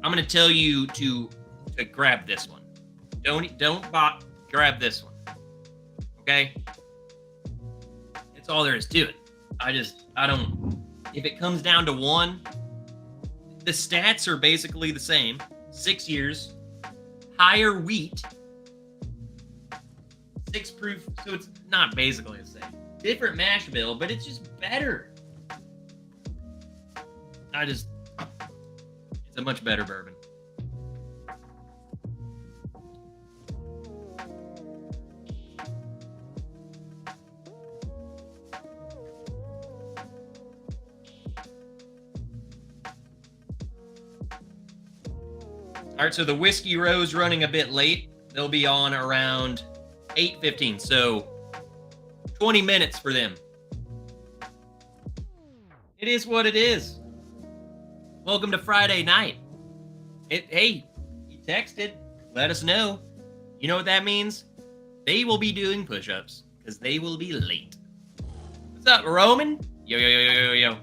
I'm going to tell you to grab this one. Grab this one. Okay? That's all there is to it. If it comes down to one, the stats are basically the same. 6 years, higher wheat, 6 proof, so it's not basically the same. Different mash bill, but it's just better. It's a much better bourbon. All right, so the Whiskey Rose running a bit late. They'll be on around 8:15, so 20 minutes for them. It is what it is. Welcome to Friday night. Hey, you texted. Let us know. You know what that means? They will be doing push-ups because they will be late. What's up, Roman? Yo, yo, yo, yo, yo, yo.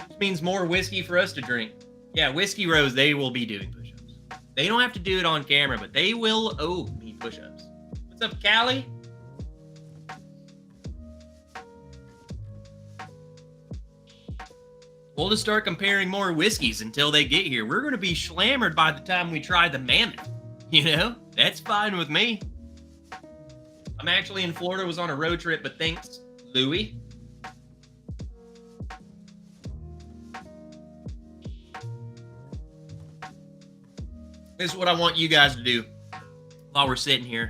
Which means more whiskey for us to drink. Yeah, Whiskey Rose, they will be doing push-ups. They don't have to do it on camera, but they will owe me push-ups. What's up, Callie? We'll just start comparing more whiskeys until they get here. We're going to be slammered by the time we try the Mammoth. You know, that's fine with me. I'm actually in Florida, was on a road trip, but thanks, Louie. This is what I want you guys to do while we're sitting here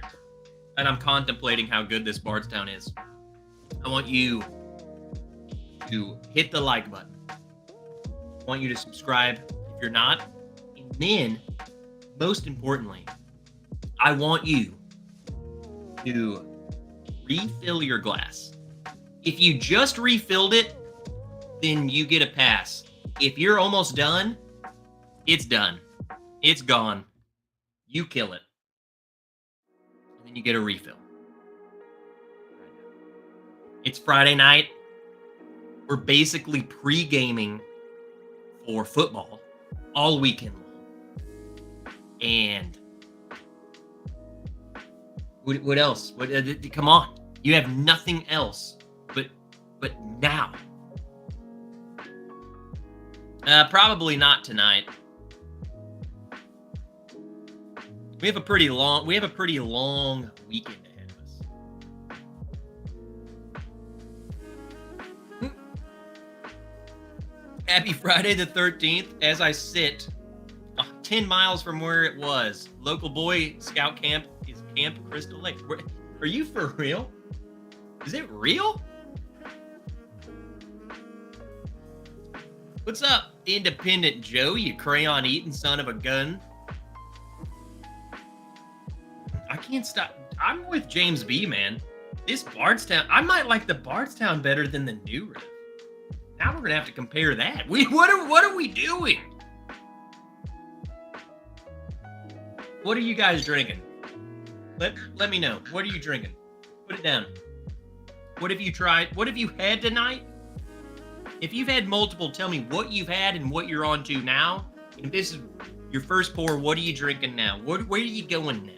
and I'm contemplating how good this Bardstown is. I want you to hit the like button. I want you to subscribe if you're not. And then, most importantly, I want you to refill your glass. If you just refilled it, then you get a pass. If you're almost done, it's done. It's gone. You kill it. And then you get a refill. It's Friday night. We're basically pre-gaming for football all weekend long. And what else? Come on. You have nothing else but now. Probably not tonight. We have a pretty long weekend ahead of us. Happy Friday the 13th as I sit 10 miles from where it was. Local Boy Scout camp is Camp Crystal Lake. Are you for real? Is it real? What's up, Independent Joe, you crayon-eating son of a gun? I can't stop. I'm with James B, man. This Bardstown, I might like the Bardstown better than the new riff. Now we're gonna have to compare that. What are we doing? What are you guys drinking? Let me know. What are you drinking? Put it down. What have you tried? What have you had tonight? If you've had multiple, tell me what you've had and what you're on to now. If this is your first pour, what are you drinking now? Where are you going next?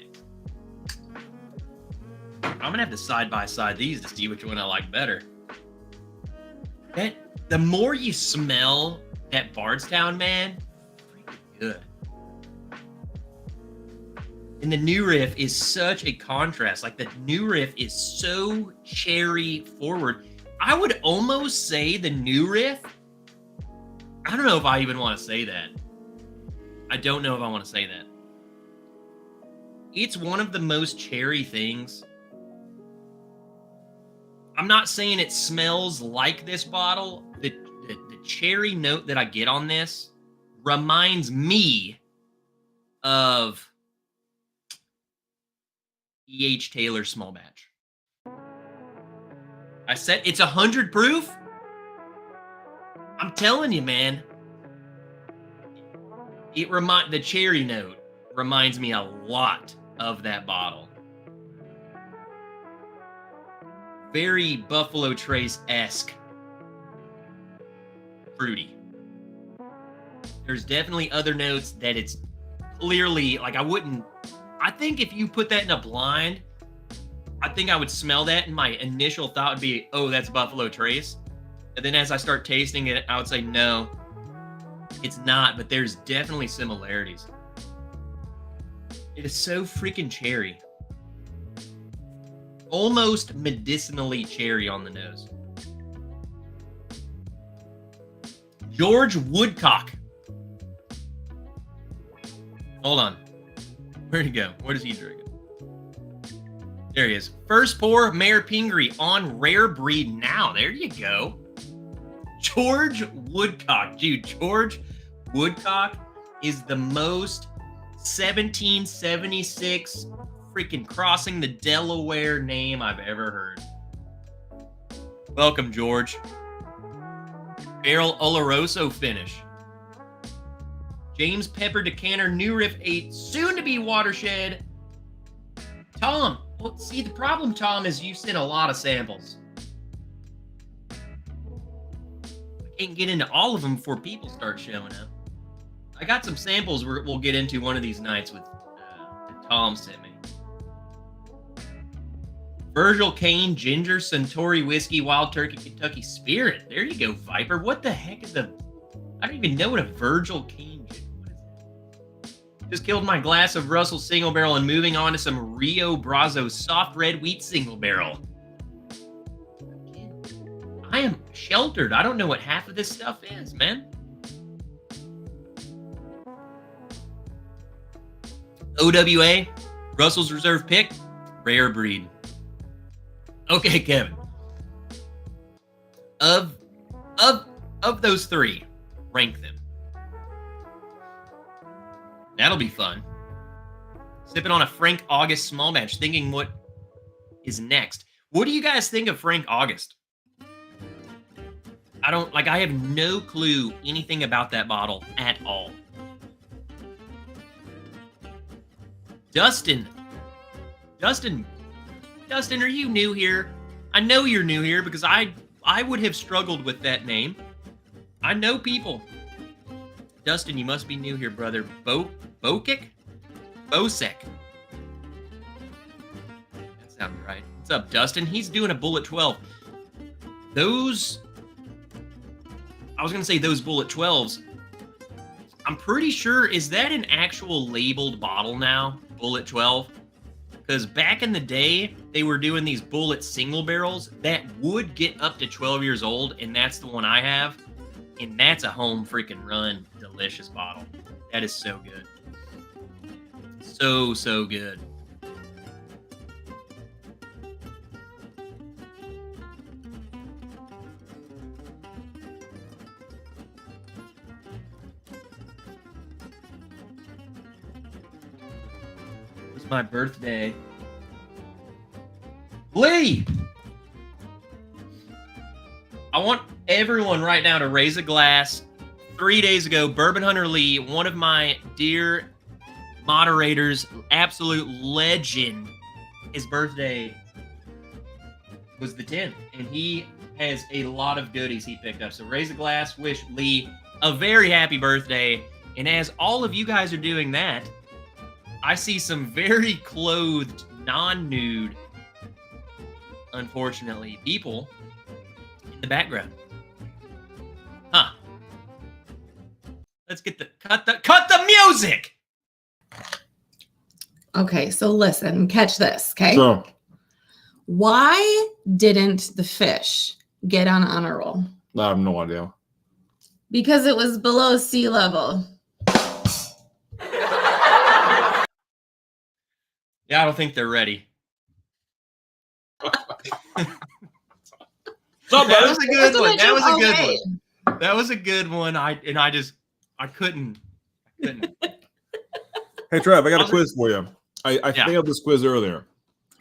I'm gonna have to side by side these to see which one I like better. The more you smell that Bardstown, man, freaking good. And the new riff is such a contrast. Like the new riff is so cherry forward. I would almost say the new riff. I don't know if I even want to say that. I don't know if I want to say that. It's one of the most cherry things. I'm not saying it smells like this bottle. The cherry note that I get on this reminds me of E.H. Taylor small batch. I said it's 100 proof. I'm telling you, man. The cherry note reminds me a lot of that bottle. Very Buffalo Trace-esque. Fruity. There's definitely other notes that it's clearly, like I think if you put that in a blind, I think I would smell that and my initial thought would be, oh, that's Buffalo Trace. And then as I start tasting it, I would say, no, it's not, but there's definitely similarities. It is so freaking cherry. Almost medicinally cherry on the nose. George Woodcock. Hold on. Where'd he go? What is he drinking? There he is. First pour, Mayor Pingree on Rare Breed now. There you go. George Woodcock. Dude, George Woodcock is the most 1776 freaking crossing the Delaware name I've ever heard. Welcome, George. Barrel Oloroso finish. James Pepper Decanter New Riff 8, soon to be Watershed. Tom, well, see, the problem, Tom, is you sent a lot of samples. I can't get into all of them before people start showing up. I got some samples we'll get into one of these nights with that Tom sent me. Virgil Cane Ginger Centauri Whiskey Wild Turkey Kentucky Spirit. There you go, Viper. What the heck is I don't even know what a Virgil Cane Ginger. What is that? Just killed my glass of Russell Single Barrel and moving on to some Rio Brazo Soft Red Wheat Single Barrel. I am sheltered. I don't know what half of this stuff is, man. OWA, Russell's Reserve Pick, Rare Breed. Okay, Kevin. Of those three, rank them. That'll be fun. Sipping on a Frank August small batch, thinking what is next. What do you guys think of Frank August? I have no clue anything about that bottle at all. Dustin, are you new here? I know you're new here because I would have struggled with that name. I know people. Dustin, you must be new here, brother. Bosek? That sounded right. What's up, Dustin? He's doing a Bullet 12. I was going to say those Bullet 12s. I'm pretty sure, is that an actual labeled bottle now? Bullet 12? Because back in the day, they were doing these Bullet single barrels that would get up to 12 years old, and that's the one I have. And that's a home freaking run, delicious bottle. That is so good. So, so good. My birthday. Lee! I want everyone right now to raise a glass. 3 days ago, Bourbon Hunter Lee, one of my dear moderators, absolute legend, his birthday was the 10th, and he has a lot of goodies he picked up. So raise a glass, wish Lee a very happy birthday. And as all of you guys are doing that, I see some very clothed, non-nude, unfortunately, people in the background. Huh. Let's get cut the music. Okay, so listen, catch this, okay? So, Why didn't the fish get on honor roll? I have no idea. Because it was below sea level. Yeah, I don't think they're ready. That was a good one. That was a good one. That was a good one. I couldn't. Hey, Trev, I got a quiz for you. I failed this quiz earlier.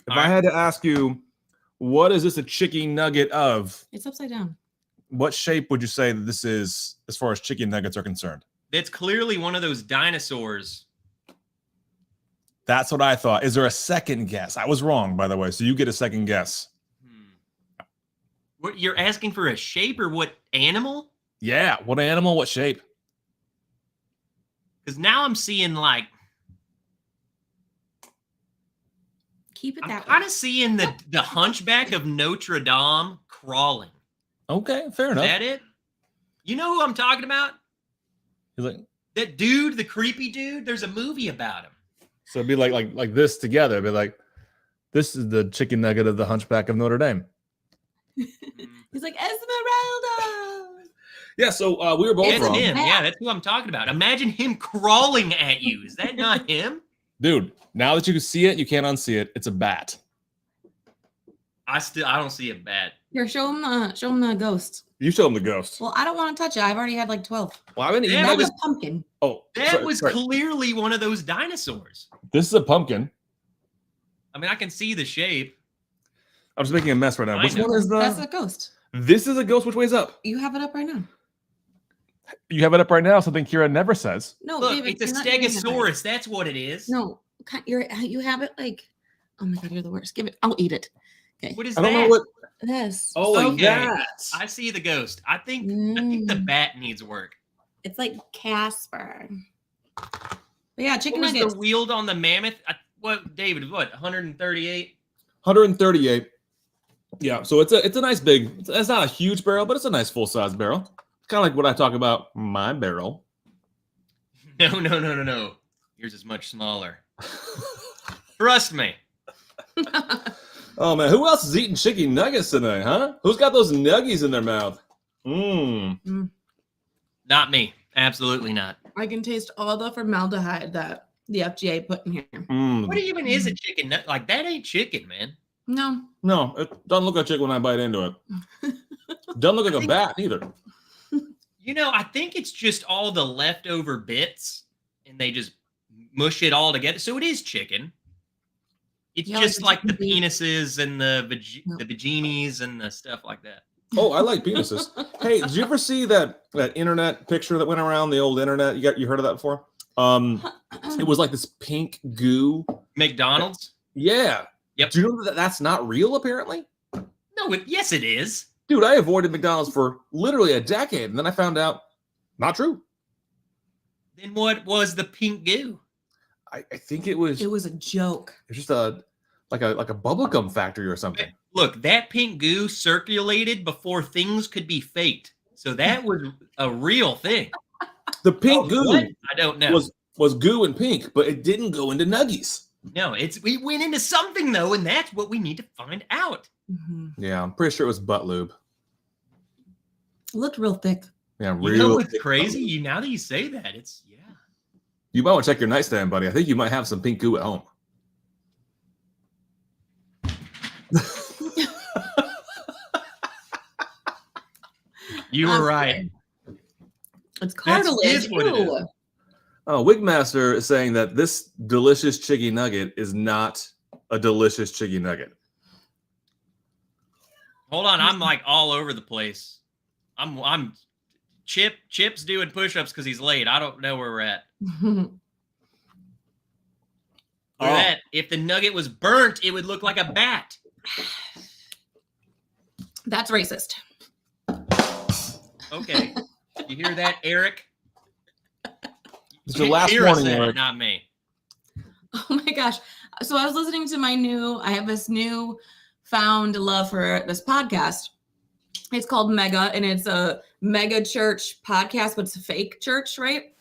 If I had to ask you, what is this a chicken nugget of? It's upside down. What shape would you say that this is as far as chicken nuggets are concerned? It's clearly one of those dinosaurs. That's what I thought. Is there a second guess? I was wrong, by the way. So you get a second guess. What, you're asking for a shape or what animal? Yeah. What animal? What shape? Because now I'm seeing like. Keep it that I'm kind of seeing the Hunchback of Notre Dame crawling. Okay, fair enough. Is that it? You know who I'm talking about? He's like, that dude, the creepy dude. There's a movie about him. so it'd be like this together. It'd be like, this is the chicken nugget of the Hunchback of Notre Dame. He's like, Esmeralda. Yeah, so we were both That's wrong. him. Yeah, that's who I'm talking about. Imagine him crawling at you. Is that not him? Dude, now that you can see it, you can't unsee it. It's a bat. I don't see a bat. Here, show him the ghost. You show him the ghost. Well, I don't want to touch it. I've already had like 12. Well, I haven't eaten That nuggets. was pumpkin. Oh, That was clearly one of those dinosaurs. This is a pumpkin. I mean, I can see the shape. I'm just making a mess right now. I Which know. one is That's a ghost. This is a ghost. Which way's up? You have it up right now. You have it up right now. Something Kira never says. No, Look, David, it's a you're not doing that right. stegosaurus. That's what it is. No, you have it like, oh my God, you're the worst. Give it. I'll eat it. Okay. What is I that? don't know what. This. Oh, like Okay. that. I see the ghost. I think the bat needs work. It's like Casper. But yeah, What chicken was nuggets. the wield on the mammoth? What, David? What, 138? 138. Yeah, so it's a nice big. It's not a huge barrel, but it's a nice full size barrel. Kind of like what I talk about my barrel. No. Yours is much smaller. Trust me. Oh man, who else is eating chicken nuggets today, huh? Who's got those nuggies in their mouth? Mmm. Not me. Absolutely not. I can taste all the formaldehyde that the FDA put in here. Mm. What even is a chicken nut? Like, that ain't chicken, man. No. No, it doesn't look like chicken when I bite into it. Doesn't look like a bat either. You know, I think it's just all the leftover bits, and they just mush it all together. So it is chicken. It's Yeah, just like the chicken penises and the vaginis and the stuff like that. Oh, I like penises. Hey, did you ever see that internet picture that went around the old internet? You heard of that before? It was like this pink goo. McDonald's? Yeah. Yep. Do you know that that's not real? Apparently. No, yes, it is. Dude, I avoided McDonald's for literally a decade, and then I found out not true. Then what was the pink goo? I think it was It was a joke. just a bubblegum factory or something. Look, that pink goo circulated before things could be faked. So that was a real thing. The pink goo What? I don't know. was goo and pink, but it didn't go into nuggies. No, we went into something though, and that's what we need to find out. Yeah, I'm pretty sure it was butt lube. It looked real thick. Yeah, You know what's crazy? Now that you say that, it's You might want to check your nightstand, buddy. I think you might have some pink goo at home. You were right. It's cartilage. what it is. Ew. Oh, Wigmaster is saying that this delicious chiggy nugget is not a delicious chiggy nugget. Hold on, I'm like all over the place. I'm Chip's doing push-ups because he's late. I don't know where we're at. If the nugget was burnt, it would look like a bat. That's racist. Okay. You hear that, Eric? It's your last warning, Eric. Not me. Oh my gosh. So I was listening to I have this new found love for this podcast. It's called Mega, and it's a mega church podcast, but it's a fake church, right?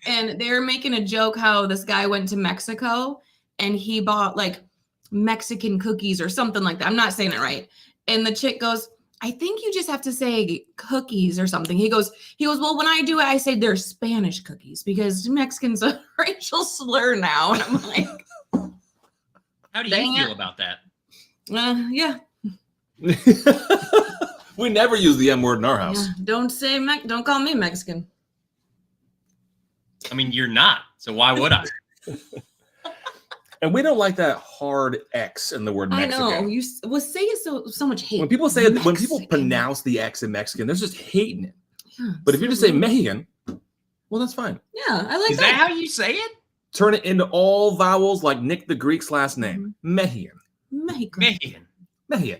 And they're making a joke how this guy went to Mexico and he bought like Mexican cookies or something like that. I'm not saying it right. And the chick goes, I think you just have to say cookies or something. He goes, well, when I do it, I say they're Spanish cookies because Mexican's a racial slur now. And I'm like, how do you feel about that? Yeah. We never use the M word in our house. Yeah. Don't call me Mexican. I mean, you're not. So why would I? And we don't like that hard X in the word Mexican. I know. You say it so much hate. When people say it, when people pronounce the X in Mexican, they're just hating it. Yeah, but if you just say Mexican, well, that's fine. Yeah, I like that. Is that how you say it? Turn it into all vowels like Nick the Greek's last name. Mexican. Mexican. Mexican.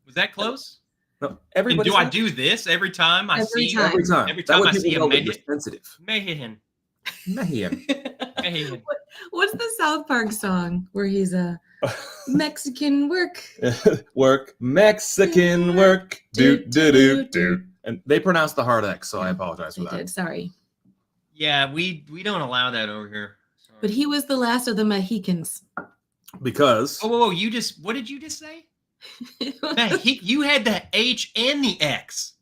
Was that close? No, everybody. And do I do this every time I see? Every time. Every time I see a Mexican. Sensitive. Mexican. Mexican. Mexican. What's the South Park song where he's a Mexican work? Work. Mexican work. Do. And they pronounced the hard X, so I apologize for that. Did. Sorry. Yeah, we don't allow that over here. Sorry. But he was the last of the Mexicans. Because. Oh, what did you just say? You had the H and the X.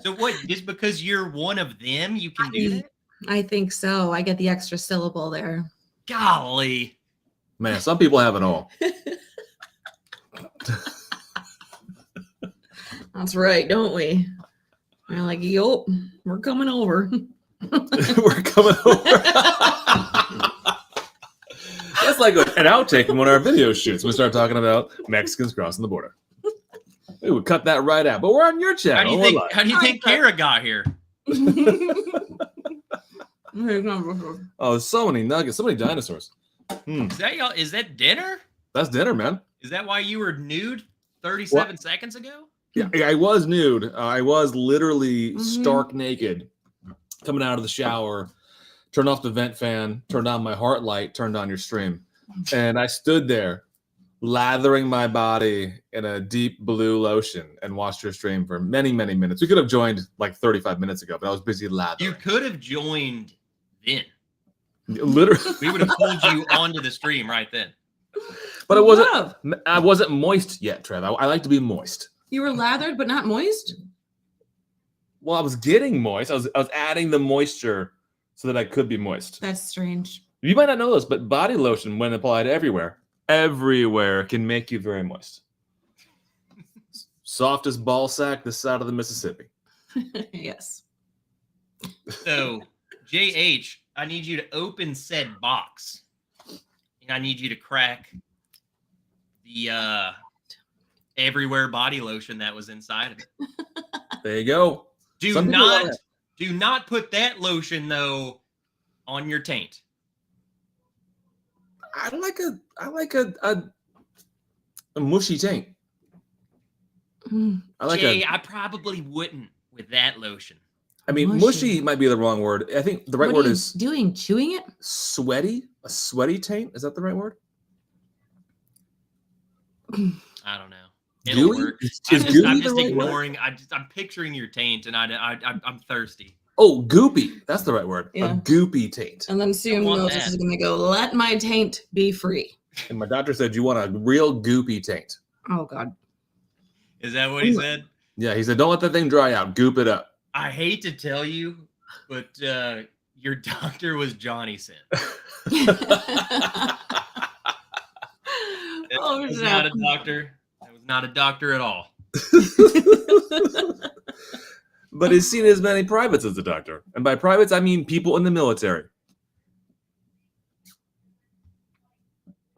So what? Just because you're one of them, you can do that? I think so. I get the extra syllable there. Golly. Man, some people have it all. That's right, don't we? We're like, yo, we're coming over. We're coming over. That's like an outtake from one of our video shoots. We start talking about Mexicans crossing the border. We would cut that right out. But we're on your channel. How do you think Kara got here? Oh, so many nuggets, so many dinosaurs. Is that dinner? That's dinner, man. Is that why you were nude 37 seconds ago? Yeah, I was nude. I was literally stark naked, coming out of the shower, turned off the vent fan, turned on my heart light, turned on your stream. And I stood there lathering my body in a deep blue lotion and watched your stream for many, many minutes. We could have joined like 35 minutes ago, but I was busy lathering. You could have joined then. Literally. We would have pulled you onto the stream right then. But I wasn't moist yet, Trev. I like to be moist. You were lathered but not moist? Well, I was getting moist. I was adding the moisture so that I could be moist. That's strange. You might not know this, but body lotion, when applied everywhere can make you very moist. Soft as ball sack this side of the Mississippi. Yes. So, JH, I need you to open said box. And I need you to crack the everywhere body lotion that was inside of it. There you go. Do not put that lotion though on your taint. I like a mushy taint. I probably wouldn't with that lotion. I mean, mushy might be the wrong word. I think the right word is chewing it? Sweaty? A sweaty taint? Is that the right word? I don't know. It'll work. I'm just ignoring. I'm picturing your taint, and I'm thirsty. Oh, goopy. That's the right word. Yeah. A goopy taint. And then soon want Moses that. is going to go, let my taint be free. And my doctor said, you want a real goopy taint. Oh, God. Is that what he said? Yeah, he said, don't let that thing dry out. Goop it up. I hate to tell you, but your doctor was Johnny Sin. Oh, That was not a doctor. That was not a doctor at all. But he's seen as many privates as a doctor. And by privates, I mean people in the military.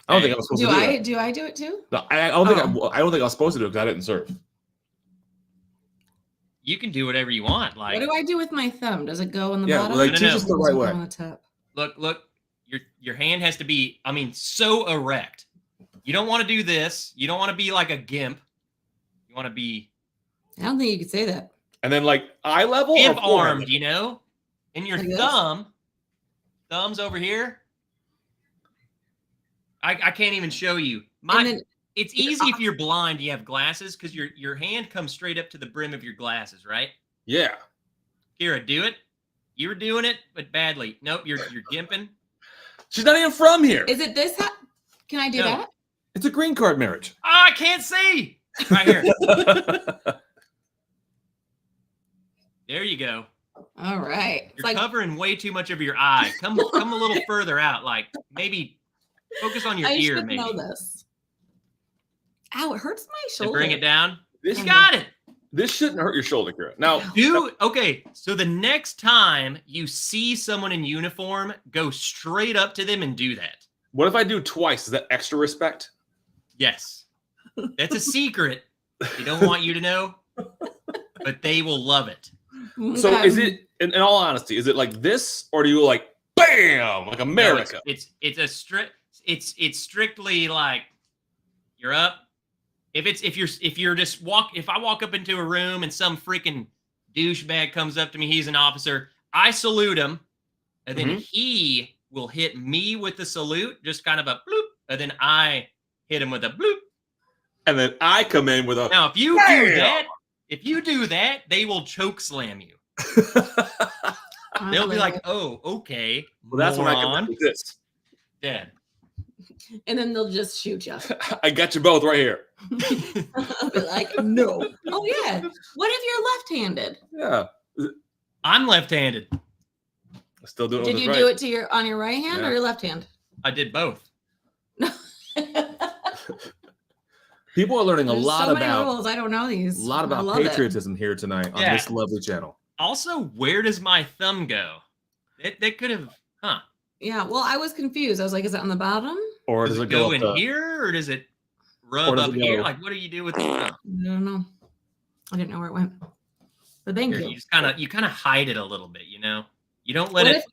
I don't think I was supposed to do that. Do I do it too? No, I don't think I don't think I was supposed to do it because I didn't serve. You can do whatever you want. Like, What do I do with my thumb? Does it go on the Yeah, bottom? like No, teach no, us no. the Or does right it go way. on the top? look, your hand has to be, I mean, so erect. You don't want to do this. You don't want to be like a gimp. You want to be I don't think you could say that. And then like eye level or gimp forehead armed, level? you know? And your Like this? thumb's over here. I can't even show you. And then It's easy if you're blind, you have glasses, because your hand comes straight up to the brim of your glasses, right? Yeah. Kira, do it. You were doing it, but badly. Nope, you're gimping. She's not even from here. is it this? Can I do No. that? It's a green card marriage. Ah, I can't see. Right here. There you go. All right. It's You're covering way too much of your eye. Come a little further out. Like maybe focus on your I ear. should Maybe know this. Ow, it hurts my and shoulder. bring it down. This, You got it. this shouldn't hurt your shoulder, Kira. Now, Okay, so the next time you see someone in uniform, go straight up to them and do that. what if I do twice? Is that extra respect? Yes. That's a secret. They don't want you to know, but they will love it. So Okay. is it, in all honesty, is it like this, or do you like bam, like No, America? it's strictly like you're up. If I walk up into a room and some freaking douchebag comes up to me, he's an officer, I salute him, and then he will hit me with the salute, just kind of a bloop, and then I hit him with a bloop. And then I come in with a. Now, if you Bam! do that, they will choke slam you. I They'll be believe like, it. "Oh, okay." Well, that's when I come in moron." with this. Dead. And then they'll just shoot you. I got you both right here. I'll be like, no. Oh yeah. What if you're left-handed? Yeah. I'm left-handed. I still do it. Did with you this do right. it to on your right hand Yeah. or your left hand? I did both. People are learning There's a lot so many about rules. I don't know these. a lot I about love it. patriotism here tonight on Yeah. this lovely channel. Also, where does my thumb go? That could have, huh? Yeah. Well, I was confused. I was like, is it on the bottom? Or Does does it it go up in the- here, or does it Or rub does up it here? go- Like, what do you do with the thumb? I don't know. I didn't know where it went. But thank Here, you. you just kind of hide it a little bit, you know. You don't let What it. if-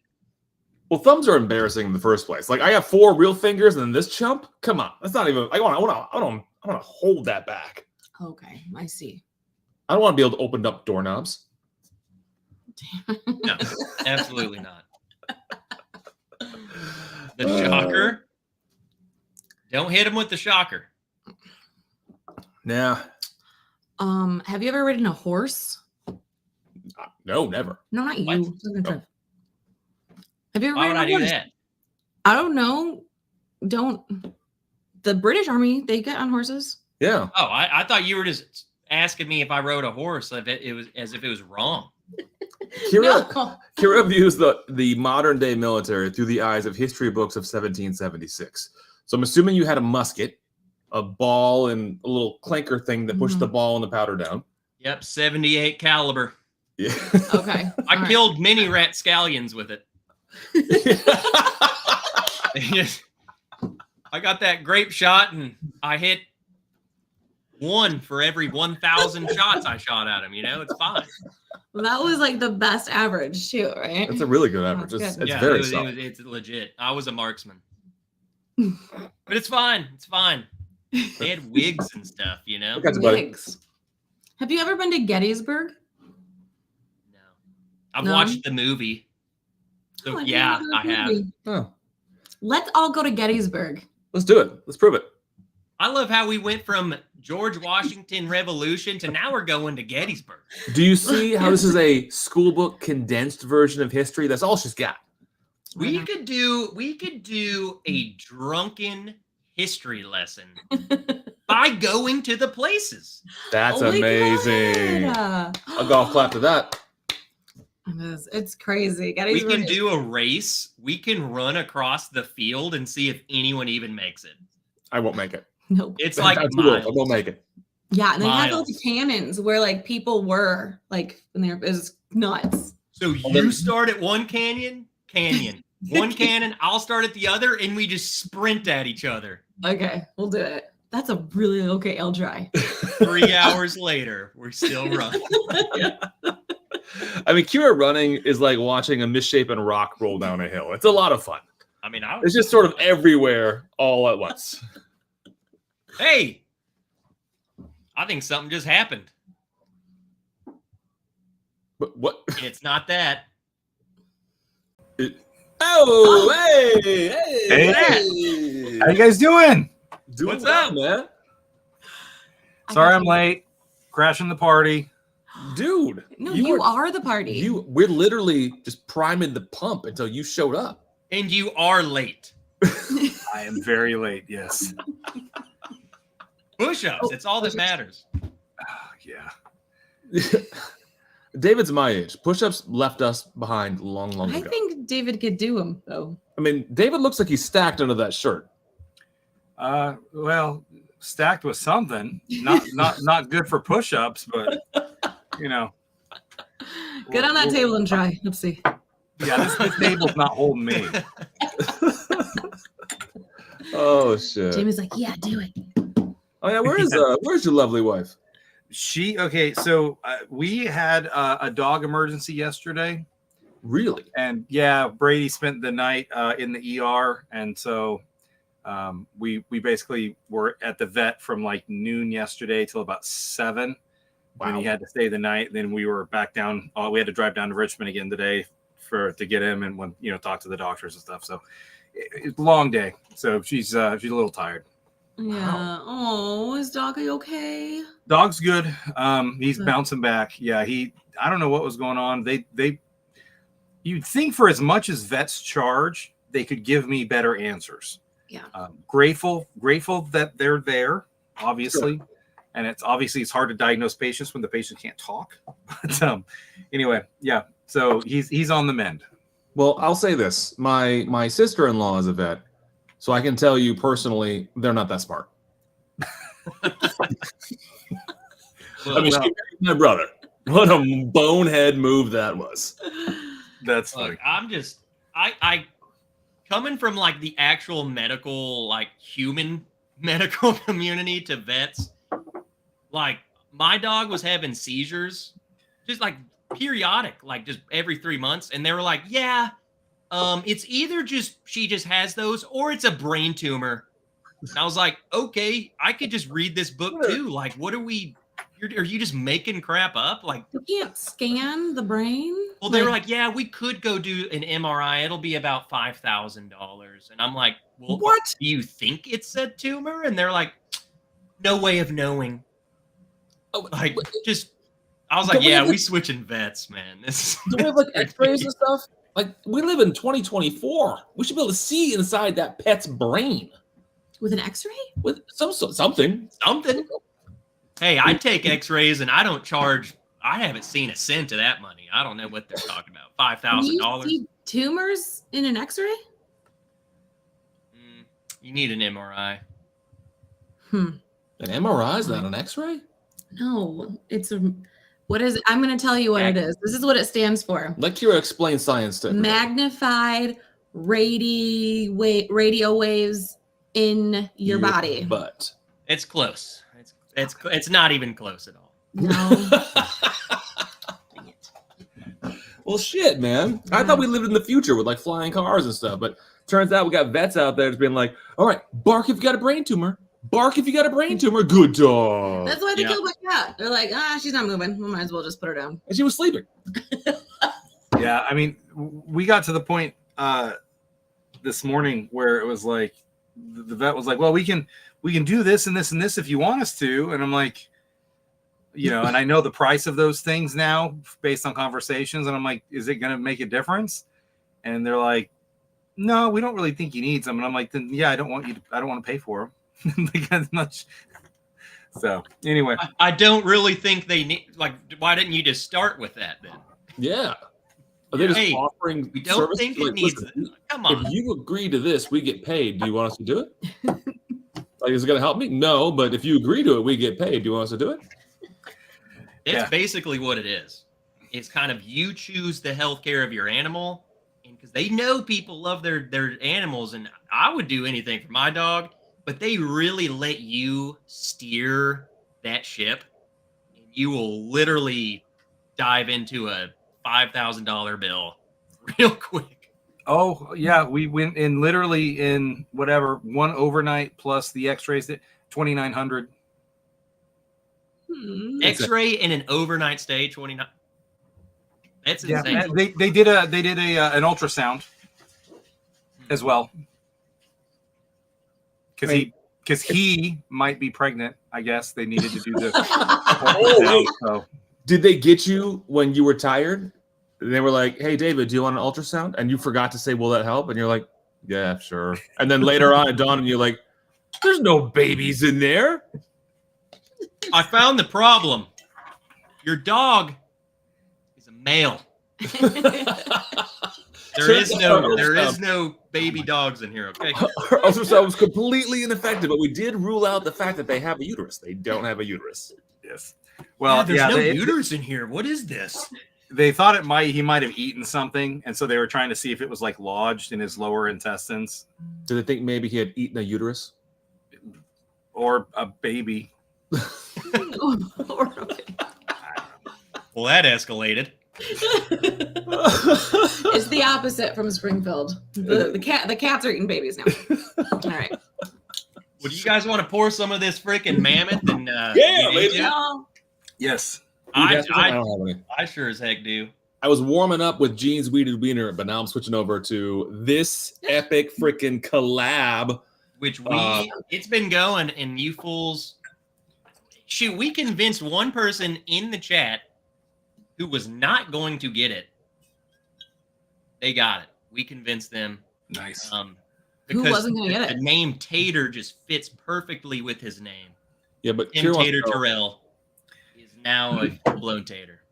Well, thumbs are embarrassing in the first place. Like I have 4 real fingers, and then this chump. Come on, that's not even. I want to hold that back. Okay, I see. I don't want to be able to open up doorknobs. No, absolutely not. The shocker. Don't hit him with the shocker. Nah, Have you ever ridden a horse? no, never. No, not What? you. Oh. Have you ever Why would ridden I a do horse? that? I don't know. Don't. The British Army, they get on horses. Yeah, Oh, I thought you were just asking me if I rode a horse, if it was as if it was wrong. Kira, No. Kira views the modern day military through the eyes of history books of 1776. So I'm assuming you had a musket, a ball, and a little clanker thing that pushed the ball and the powder down. Yep, 78 caliber. Yeah. Okay. I all right. killed many rapscallions with it. I got that grape shot, and I hit 1 for every 1,000 shots I shot at him. You know, it's fine. Well, that was like the best average too, right? That's a really good average. That's It's, good. it's yeah, very solid. it's legit. I was a marksman, but it's fine. It's fine. They had wigs and stuff, you know. I got you, buddy. Wigs. Have you ever been to Gettysburg? No, I've No? watched the movie. So Oh, I didn't yeah, know I that have. movie. Oh, Let's all go to Gettysburg. let's do it. Let's prove it. I love how we went from George Washington Revolution to now we're going to Gettysburg. Do you see how this is a school book condensed version of history? That's all she's got. We could do a drunken history lesson by going to the places. That's Oh my amazing. God. A golf clap to that. It's crazy. We can do a race. We can run across the field and see if anyone even makes it. I won't make it. Nope. It's like I miles. won't make it. Yeah, and they had Miles. those cannons where like people were like, and it was nuts. So you start at one canyon, one cannon. I'll start at the other, and we just sprint at each other. Okay, we'll do it. That's a really okay. I'll try. 3 hours later, we're still running. I mean, Kira running is like watching a misshapen rock roll down a hill. It's a lot of fun. I mean, It's just sort of everywhere all at once. Hey, I think something just happened. But what? It's not that. Oh, hey, Hey. How you guys doing? What's well, up? man? Sorry I'm late. Crashing the party. Dude. No, you are the party. We're literally just priming the pump until you showed up. And you are late. I am very late, yes. Push-ups. It's all that matters. Yeah. David's my age. Push-ups left us behind long I ago. think David could do them though. I mean, David looks like he's stacked under that shirt. Well, stacked with something. Not good for push-ups, but you know. Get on that table and try. Let's see. Yeah, this table's not holding me. Oh shit. Jamie's like, yeah, do it. Oh yeah, where's your lovely wife? So we had a dog emergency yesterday. Really? And yeah, Brady spent the night in the ER, and so we basically were at the vet from like noon yesterday till about 7. Wow. And he had to stay the night. Then we were back down. We had to drive down to Richmond again today to get him and talk to the doctors and stuff. So it's a long day. So she's a little tired. Yeah. Wow. Oh, is Doggy okay? Dog's good. He's bouncing back. Yeah, I don't know what was going on. You'd think for as much as vets charge, they could give me better answers. Yeah. Grateful that they're there, obviously. Sure. And it's hard to diagnose patients when the patient can't talk. But anyway, yeah. So he's on the mend. Well, I'll say this. My sister-in-law is a vet, so I can tell you personally, they're not that smart. My brother. What a bonehead move that was. That's funny. Look, I coming from like the actual medical, like human medical community to vets, like my dog was having seizures, just like periodic, like just every 3 months. And they were like, yeah, it's either she just has those or it's a brain tumor. And I was like, okay, I could just read this book too. Like, what are you just making crap up? Like, You can't scan the brain. well, they were like, yeah, we could go do an MRI. It'll be about $5,000. And I'm like, well, What? do you think it's a tumor? And they're like, no way of knowing. Like, I was like, yeah, we switching vets, man. Do we have like X-rays and stuff? Like, we live in 2024. We should be able to see inside that pet's brain With an X-ray? with something. Hey, I take X-rays and I don't charge. I haven't seen a cent of that money. I don't know what they're talking about. Do you $5,000. see tumors in an X-ray? You need an MRI. An MRI is not an X-ray? No, I'm going to tell you what it is. This is what it stands for. Let Kira explain science to everybody. Magnified radio waves in your body. But It's close. It's not even close at all. No. well, shit, man. I thought we lived in the future with like flying cars and stuff, but turns out we got vets out there that's been like, all right, bark if you got a brain tumor. Bark if you got a brain tumor. Good dog. That's why they killed my cat. They're like, she's not moving. We might as well just put her down. And she was sleeping. Yeah, I mean, we got to the point this morning where it was like, the vet was like, well, we can do this and this and this if you want us to. And I'm like, and I know the price of those things now based on conversations. And I'm like, is it going to make a difference? And they're like, no, we don't really think he needs them. And I'm like, then yeah, I don't want to pay for them. Because much. So anyway, I don't really think they need. Like, why didn't you just start with that then? Yeah. Are they just Hey, offering we don't service? think Like, it needs. listen, Come on. if you agree to this, we get paid. Do you want us to do it? Like, is it going to help me? No, but if you agree to it, we get paid. Do you want us to do it? It's basically what it is. It's kind of you choose the health care of your animal, and because they know people love their animals, and I would do anything for my dog, but they really let you steer that ship, and you will literally dive into a $5,000 bill real quick. Oh yeah, we went in literally in whatever one overnight plus the X-rays at $2,900. X-ray in an overnight stay, 29. That's insane. Yeah, they did an ultrasound as well because he might be pregnant. I guess they needed to do the ultrasound. So. Did they get you when you were tired? They were like, hey, David, do you want an ultrasound? And you forgot to say, will that help? And you're like, yeah, sure. And then later on it dawned and you're like, there's no babies in there. I found the problem. Your dog is a male. There is no baby dogs in here, okay? Our ultrasound was completely ineffective, but we did rule out the fact that they have a uterus. They don't have a uterus. Yes. Well, there's no uterus in here. What is this? They thought he might have eaten something, and so they were trying to see if it was like lodged in his lower intestines. Do they think maybe he had eaten a uterus? Or a baby. Well, that escalated. It's the opposite from Springfield. The cats are eating babies now. All right. Would you guys want to pour some of this freaking Mammoth? And Yes. I sure as heck do. I was warming up with Gene's Weeded Wiener, but now I'm switching over to this epic freaking collab. Which it's been going, and you fools. Shoot, we convinced one person in the chat who was not going to get it. They got it. We convinced them. Nice. Who wasn't going to get it? The name Tater just fits perfectly with his name. Yeah, but Tim Tater Terrell is now a full-blown tater.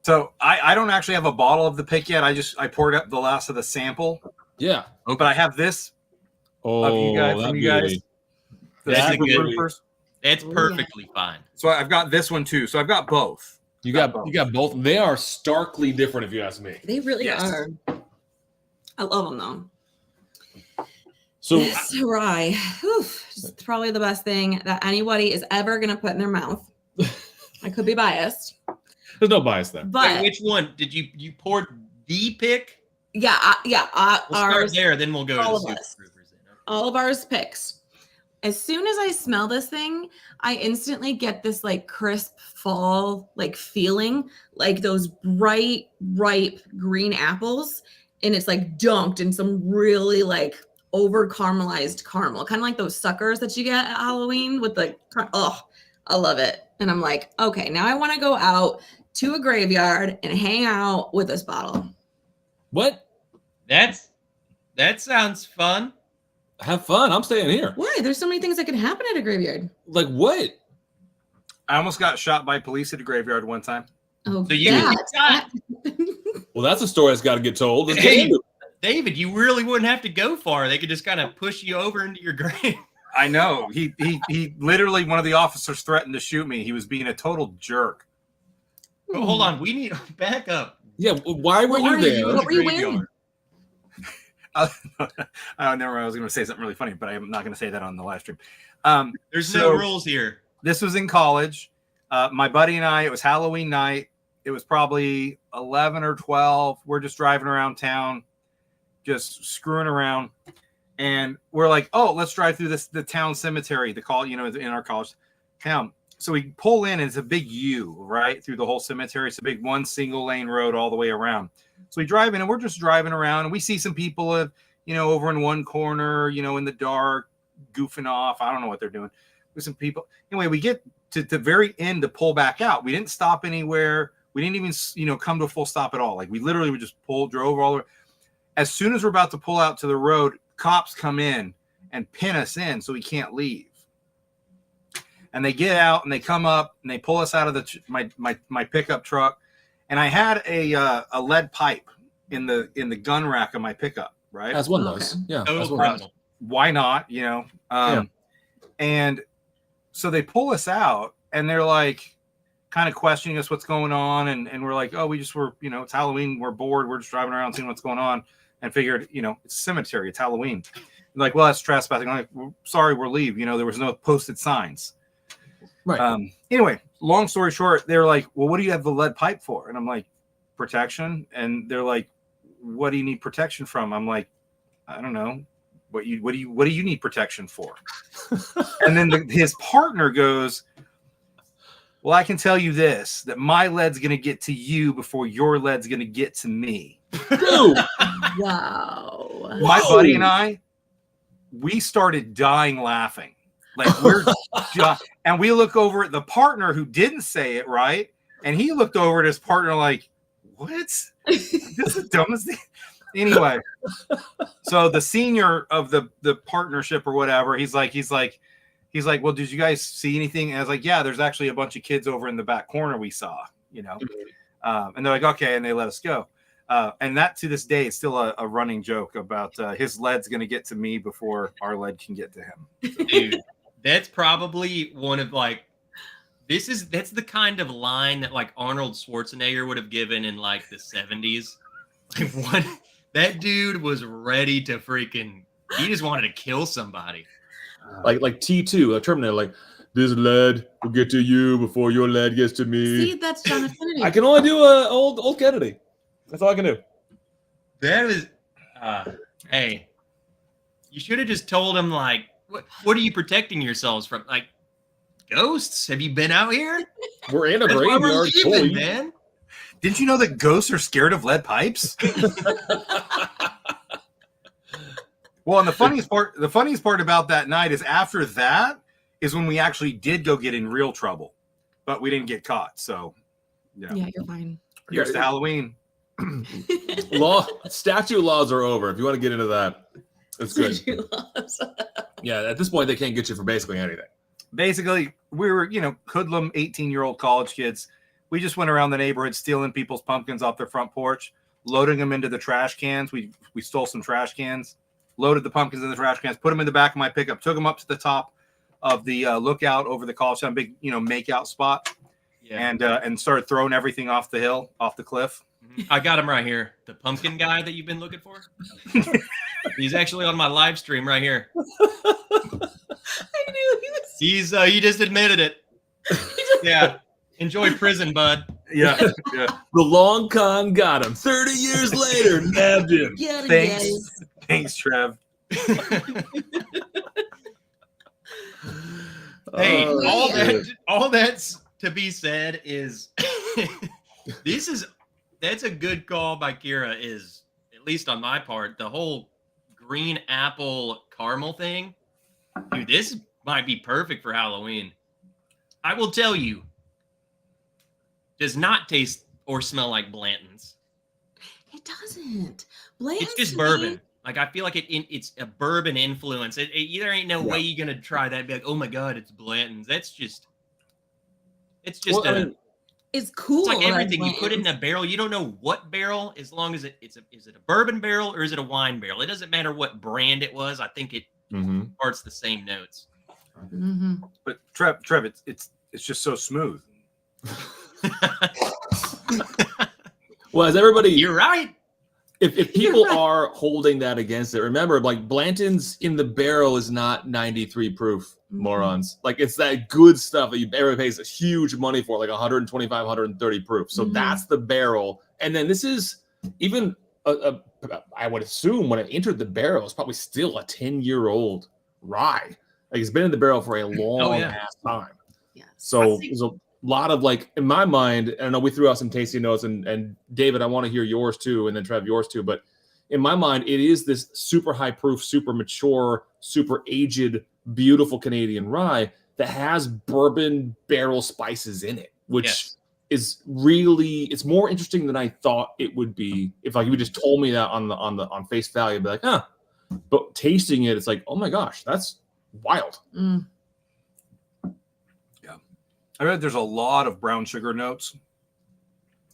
So I don't actually have a bottle of the pick yet. I poured up the last of the sample. Yeah. Okay. But I have this. Of you guys. That's good. That's perfectly fine. So I've got this one too. So I've got both. You got both. They are starkly different, if you ask me. They really are. I love them though. So this rye, it's probably the best thing that anybody is ever gonna put in their mouth. I could be biased. There's no bias there. But wait, which one did you poured the pick? Yeah, we'll ours. start there, then we'll go all to of the us. Super Troopers. All of ours picks. As soon as I smell this thing, I instantly get this like crisp fall like feeling, like those bright, ripe green apples, and it's like dunked in some really like over caramelized caramel, kind of like those suckers that you get at Halloween with the I love it. And I'm like, okay, now I want to go out to a graveyard and hang out with this bottle. What? That sounds fun. Have fun. I'm staying here. Why? There's so many things that can happen at a graveyard. Like what? I almost got shot by police at a graveyard one time. Oh, so you well, that's a story that's got to get told. Hey, David, you really wouldn't have to go far. They could just kind of push you over into your grave. I know. He literally, one of the officers threatened to shoot me. He was being a total jerk. But hold on, we need back up. Yeah, why were you there? What were you wearing? I don't know. I was going to say something really funny, but I'm not going to say that on the live stream. There's no rules here. This was in college. My buddy and I, it was Halloween night. It was probably 11 or 12. We're just driving around town, just screwing around. And we're like, oh, let's drive through the town cemetery, in our college town. So we pull in, and it's a big U, right, through the whole cemetery. It's a big one single lane road all the way around. So we drive in, and we're just driving around, and we see some people over in one corner, in the dark, goofing off. I don't know what they're doing with some people. Anyway, we get to the very end to pull back out. We didn't stop anywhere. We didn't even, come to a full stop at all. Like we literally would just drove all the way. As soon as we're about to pull out to the road, cops come in and pin us in so we can't leave. And they get out and they come up and they pull us out of my pickup truck. And I had a lead pipe in the gun rack of my pickup, right? As one does. Yeah. Why not? And so they pull us out and they're like kind of questioning us what's going on. And we're like, oh, we just were, it's Halloween. We're bored. We're just driving around seeing what's going on and figured, it's a cemetery. It's Halloween. They're like, well, that's trespassing. I'm like, sorry, we're leave. There was no posted signs. Right. Anyway, long story short, they're like, well, what do you have the lead pipe for? And I'm like, protection. And they're like, what do you need protection from? I'm like, I don't know. What do you need protection for? And then his partner goes, well, I can tell you this, that my lead's going to get to you before your lead's going to get to me. Dude. Wow. My buddy and I, we started dying laughing. Like we're and we look over at the partner who didn't say it right. And he looked over at his partner like, what? This is the dumbest thing. Anyway, so the senior of the partnership or whatever, he's like, well, did you guys see anything? And I was like, yeah, there's actually a bunch of kids over in the back corner we saw, and they're like, okay, and they let us go. And that to this day is still a running joke about his lead's going to get to me before our lead can get to him. Dude, that's probably one of that's the kind of line that like Arnold Schwarzenegger would have given in like the 70s. Like that dude was ready to he just wanted to kill somebody. Like T2, a Terminator, like, this lead will get to you before your lead gets to me. See, that's John Affinity. I can only do old Kennedy. That's all I can do. That is, hey, you should have just told him, like, what are you protecting yourselves from? Like, ghosts? Have you been out here? We're in a That's why we're graveyard, leaving, man. Didn't you know that ghosts are scared of lead pipes? Well, and the funniest part about that night is after that is when we actually did go get in real trouble, but we didn't get caught. So, Yeah, you're fine. Here's to Halloween. Statute laws are over. If you want to get into that, it's good. Yeah, at this point, they can't get you for basically anything. Basically, we were, hoodlum 18-year-old college kids. We just went around the neighborhood stealing people's pumpkins off their front porch, loading them into the trash cans. We stole some trash cans, loaded the pumpkins in the trash cans, put them in the back of my pickup, took them up to the top of the lookout over the college town, big, make-out spot, and started throwing everything off the cliff. I got him right here. The pumpkin guy that you've been looking for. He's actually on my live stream right here. I knew he was. He just admitted it. Yeah. Enjoy prison, bud. Yeah. The long con got him. 30 years later, nabbed him. Thanks, Trev. Hey, all that's to be said is that's a good call by Kira, is at least on my part, the whole green apple caramel thing. Dude, this might be perfect for Halloween. I will tell you, does not taste or smell like Blanton's. It doesn't. Blanton's, it's just bourbon. Like, I feel like it's a bourbon influence. There ain't no way you're gonna try that and be like, oh my god, it's Blanton's. It's it's cool. It's like everything. You put it in a barrel. You don't know what barrel, as long as is it a bourbon barrel or is it a wine barrel? It doesn't matter what brand it was. I think it imparts the same notes. Mm-hmm. But Trev, it's just so smooth. Well, as everybody, you're right. If people are holding that against it, remember, like, Blanton's in the barrel is not 93 proof, morons. Like, it's that good stuff that everybody pays a huge money for, like 125, 130 proof. So that's the barrel. And then this is even, I would assume when it entered the barrel, it's probably still a 10-year-old rye. Like, it's been in the barrel for a long ass time. Yes. So there's a lot of, like, in my mind, and I know we threw out some tasty notes, and David, I want to hear yours too, and then Trev, yours too. But in my mind, it is this super high proof, super mature, super aged, beautiful Canadian rye that has bourbon barrel spices in it, which is really, it's more interesting than I thought it would be. If like you just told me that on face value, I'd be like, huh. But tasting it, it's like, oh my gosh, that's wild. Mm. Yeah. I read there's a lot of brown sugar notes.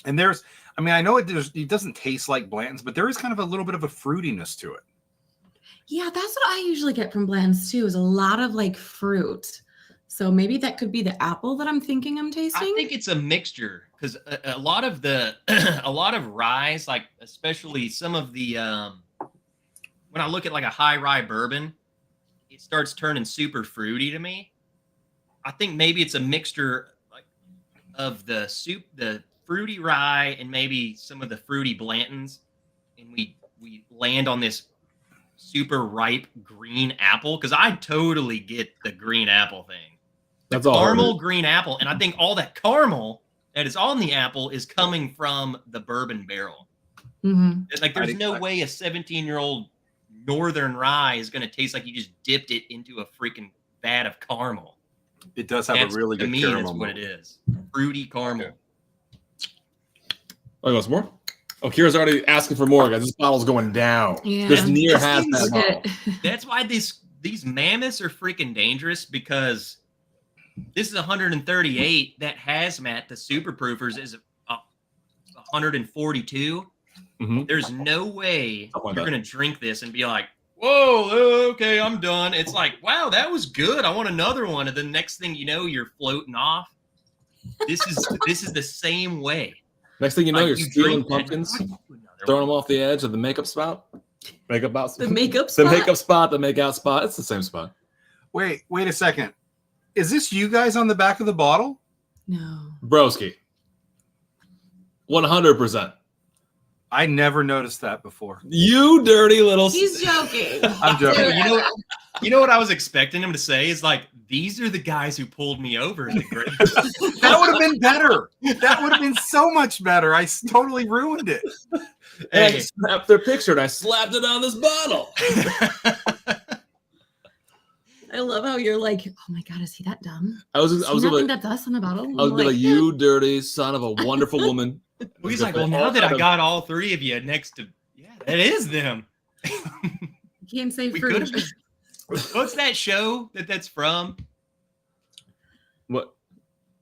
And there's, I mean, I know it doesn't taste like Blanton's, but there is kind of a little bit of a fruitiness to it. Yeah, that's what I usually get from blends too, is a lot of like fruit. So maybe that could be the apple that I'm thinking I'm tasting. I think it's a mixture because a lot of the a lot of ryes, like especially some of the when I look at like a high rye bourbon, it starts turning super fruity to me. I think maybe it's a mixture like of the fruity rye and maybe some of the fruity Blantons, and we land on this super ripe green apple, because I totally get the green apple thing. That's all Caramel green apple, and I think all that caramel that is on the apple is coming from the bourbon barrel. Mm-hmm. Like there's no way a 17-year-old northern rye is going to taste like you just dipped it into a freaking vat of caramel. It does have a really good caramel. To me, caramel. that's what it is. Fruity caramel. Okay. Oh, you want some more? Oh, Kira's already asking for more, guys. This bottle's going down. Yeah. There's near half that bottle. That's why these mammoths are freaking dangerous, because this is 138. That hazmat, the super proofers, is 142. Mm-hmm. There's no way Something like you're that. going to drink this and be like, whoa, okay, I'm done. It's like, wow, that was good. I want another one. And the next thing you know, you're floating off. This is the same way. Next thing you know, Like, you're you stealing drink that, pumpkins, I want another throwing one. them off the edge of the makeup spot. Makeup spot. The makeup The spot? makeup spot, the make out spot. It's the same spot. Wait a second. Is this you guys on the back of the bottle? No. Broski. 100%. I never noticed that before. You dirty little. He's joking. I'm joking. You know what I was expecting him to say is like, these are the guys who pulled me over. In the grave. That would have been better. That would have been so much better. I totally ruined it. And I Hey. snapped their picture and I slapped it on this bottle. I love how you're like, oh my God, is he that dumb? I was Does he gonna not be think like, that's on the bottle? I was gonna be like, yeah. you dirty son of a wonderful woman. Well, he's like, well, now that I got all three of you next to, yeah, that is them. You can't say We fruit. could have been. What's that show that's from? What?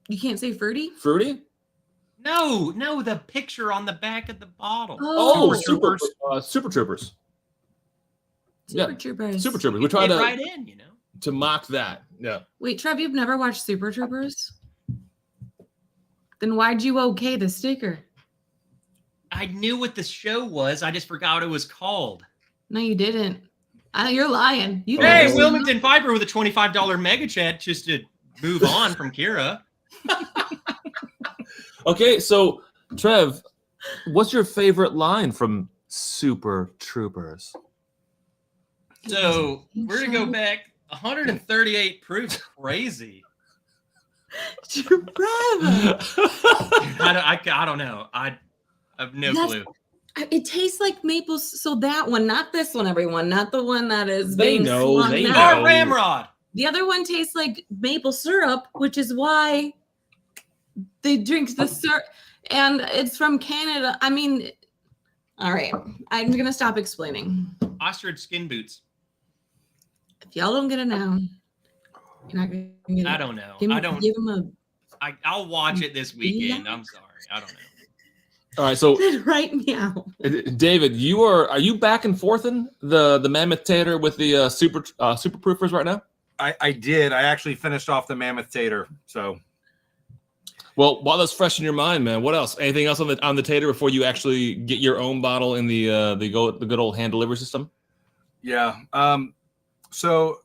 You can't say fruity? Fruity? No, the picture on the back of the bottle. Oh, Super Super Troopers. Super Yeah. Troopers. Super Troopers. We It tried fit to right in, you know. to mock that. Yeah. Wait, Trev, you've never watched Super Troopers? Then why'd you okay the sticker? I knew what the show was. I just forgot what it was called. No, you didn't. You're lying. You Oh, Hey, guys- Wilmington Piper with a $25 mega chat just to move on from Kira. Okay, so Trev, what's your favorite line from Super Troopers? So we're gonna go back 138 proofs. Crazy. Trev. I don't know. I have no That's- clue. It tastes like maple. So that one, not this one, everyone, not the one that is They being know, slung they out. know. Oh, Ramrod. The other one tastes like maple syrup, which is why they drink the syrup. And it's from Canada. I mean, all right, I'm gonna stop explaining. Ostrich skin boots. If y'all don't get it now, you're not gonna get it. I don't know. Give him, I don't. give him a I'll watch it this weekend. I'm sorry. I don't know. All right, so right meow. David, are you back and forth in the Mammoth Tater with the super proofers right now? I did. I actually finished off the Mammoth Tater. So Well, while that's fresh in your mind, man, what else? Anything else on the Tater before you actually get your own bottle in the good old hand delivery system? yeah. So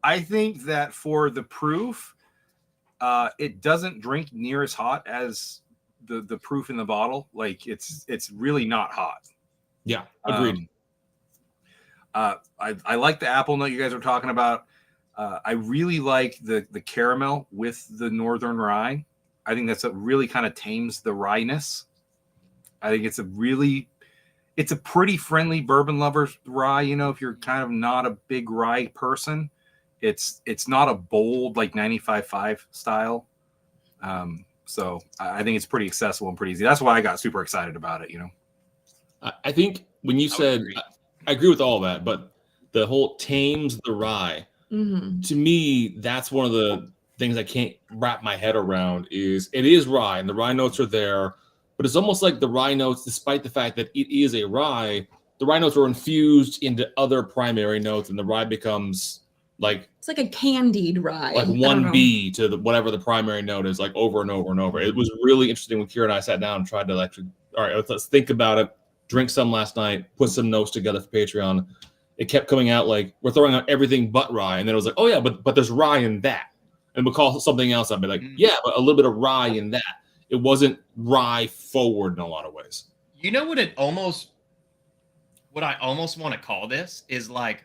I think that for the proof, it doesn't drink near as hot as the proof in the bottle. Like it's really not hot. Yeah, agreed. I like the apple note you guys were talking about. I really like the caramel with the Northern Rye. I think that's what really kind of tames the ryeness. I think it's it's a pretty friendly bourbon lover's rye. You know, if you're kind of not a big rye person, it's not a bold like 95.5 style. So I think it's pretty accessible and pretty easy. That's why I got super excited about it. You know, I think when you said, I agree with all that, but the whole tames the rye, to me, that's one of the things I can't wrap my head around. Is it is rye and the rye notes are there, but it's almost like the rye notes, despite the fact that it is a rye, the rye notes are infused into other primary notes, and the rye becomes like it's like a candied rye, like 1B to whatever the primary note is, like over and over and over. It was really interesting when Kira and I sat down and tried to actually, all right, let's think about it. Drink some last night, put some notes together for Patreon. It kept coming out like we're throwing out everything but rye, and then it was like, oh yeah, but there's rye in that, and we'll call something else. I'd be like, yeah, but a little bit of rye in that. It wasn't rye forward in a lot of ways. You know what I almost want to call this is like,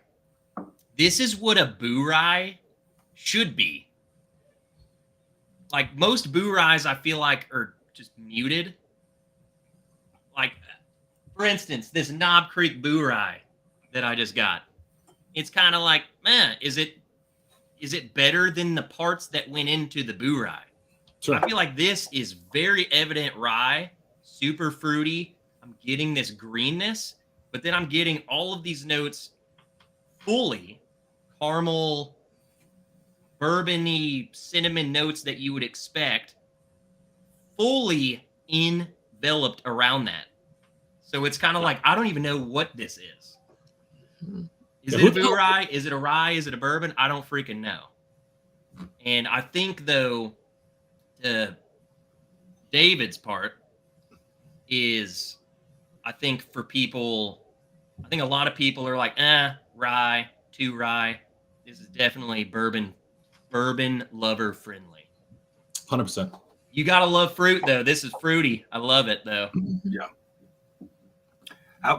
this is what a boo rye should be. Like most boo ryes, I feel like are just muted. Like, for instance, this Knob Creek boo rye that I just got. It's kind of like, man, is it better than the parts that went into the boo rye? Sure. I feel like this is very evident rye, super fruity. I'm getting this greenness, but then I'm getting all of these notes fully caramel, bourbon-y, cinnamon notes that you would expect, fully enveloped around that. So it's kind of like, I don't even know what this is. Is it a boo rye? Is it a rye? Is it a bourbon? I don't freaking know. And I think, though, David's part is, I think for people, I think a lot of people are like, rye, too rye. This is definitely bourbon lover friendly. 100%. You gotta love fruit though. This is fruity. I love it though. Yeah.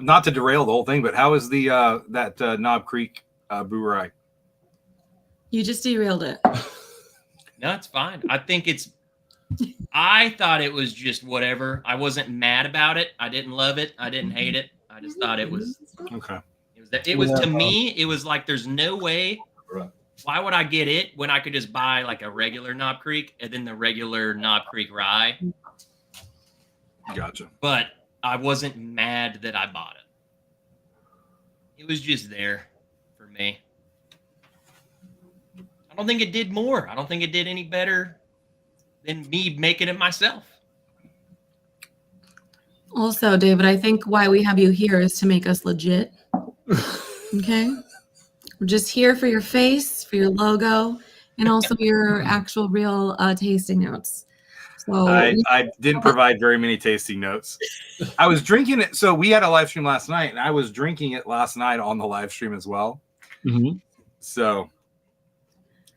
Not to derail the whole thing, but how is the that Knob Creek boo rye? You just derailed it. No, it's fine. I thought it was just whatever. I wasn't mad about it. I didn't love it. I didn't hate it. I just thought it was okay. It was to me, it was like there's no way. Why would I get it when I could just buy like a regular Knob Creek and then the regular Knob Creek rye? Gotcha. But I wasn't mad that I bought it. It was just there for me. I don't think it did more. I don't think it did any better than me making it myself. Also, David, I think why we have you here is to make us legit. Okay? We're just here for your face, for your logo, and also your actual real tasting notes. So I didn't provide very many tasting notes. I was drinking it. So we had a live stream last night, and I was drinking it last night on the live stream as well. Mm-hmm. So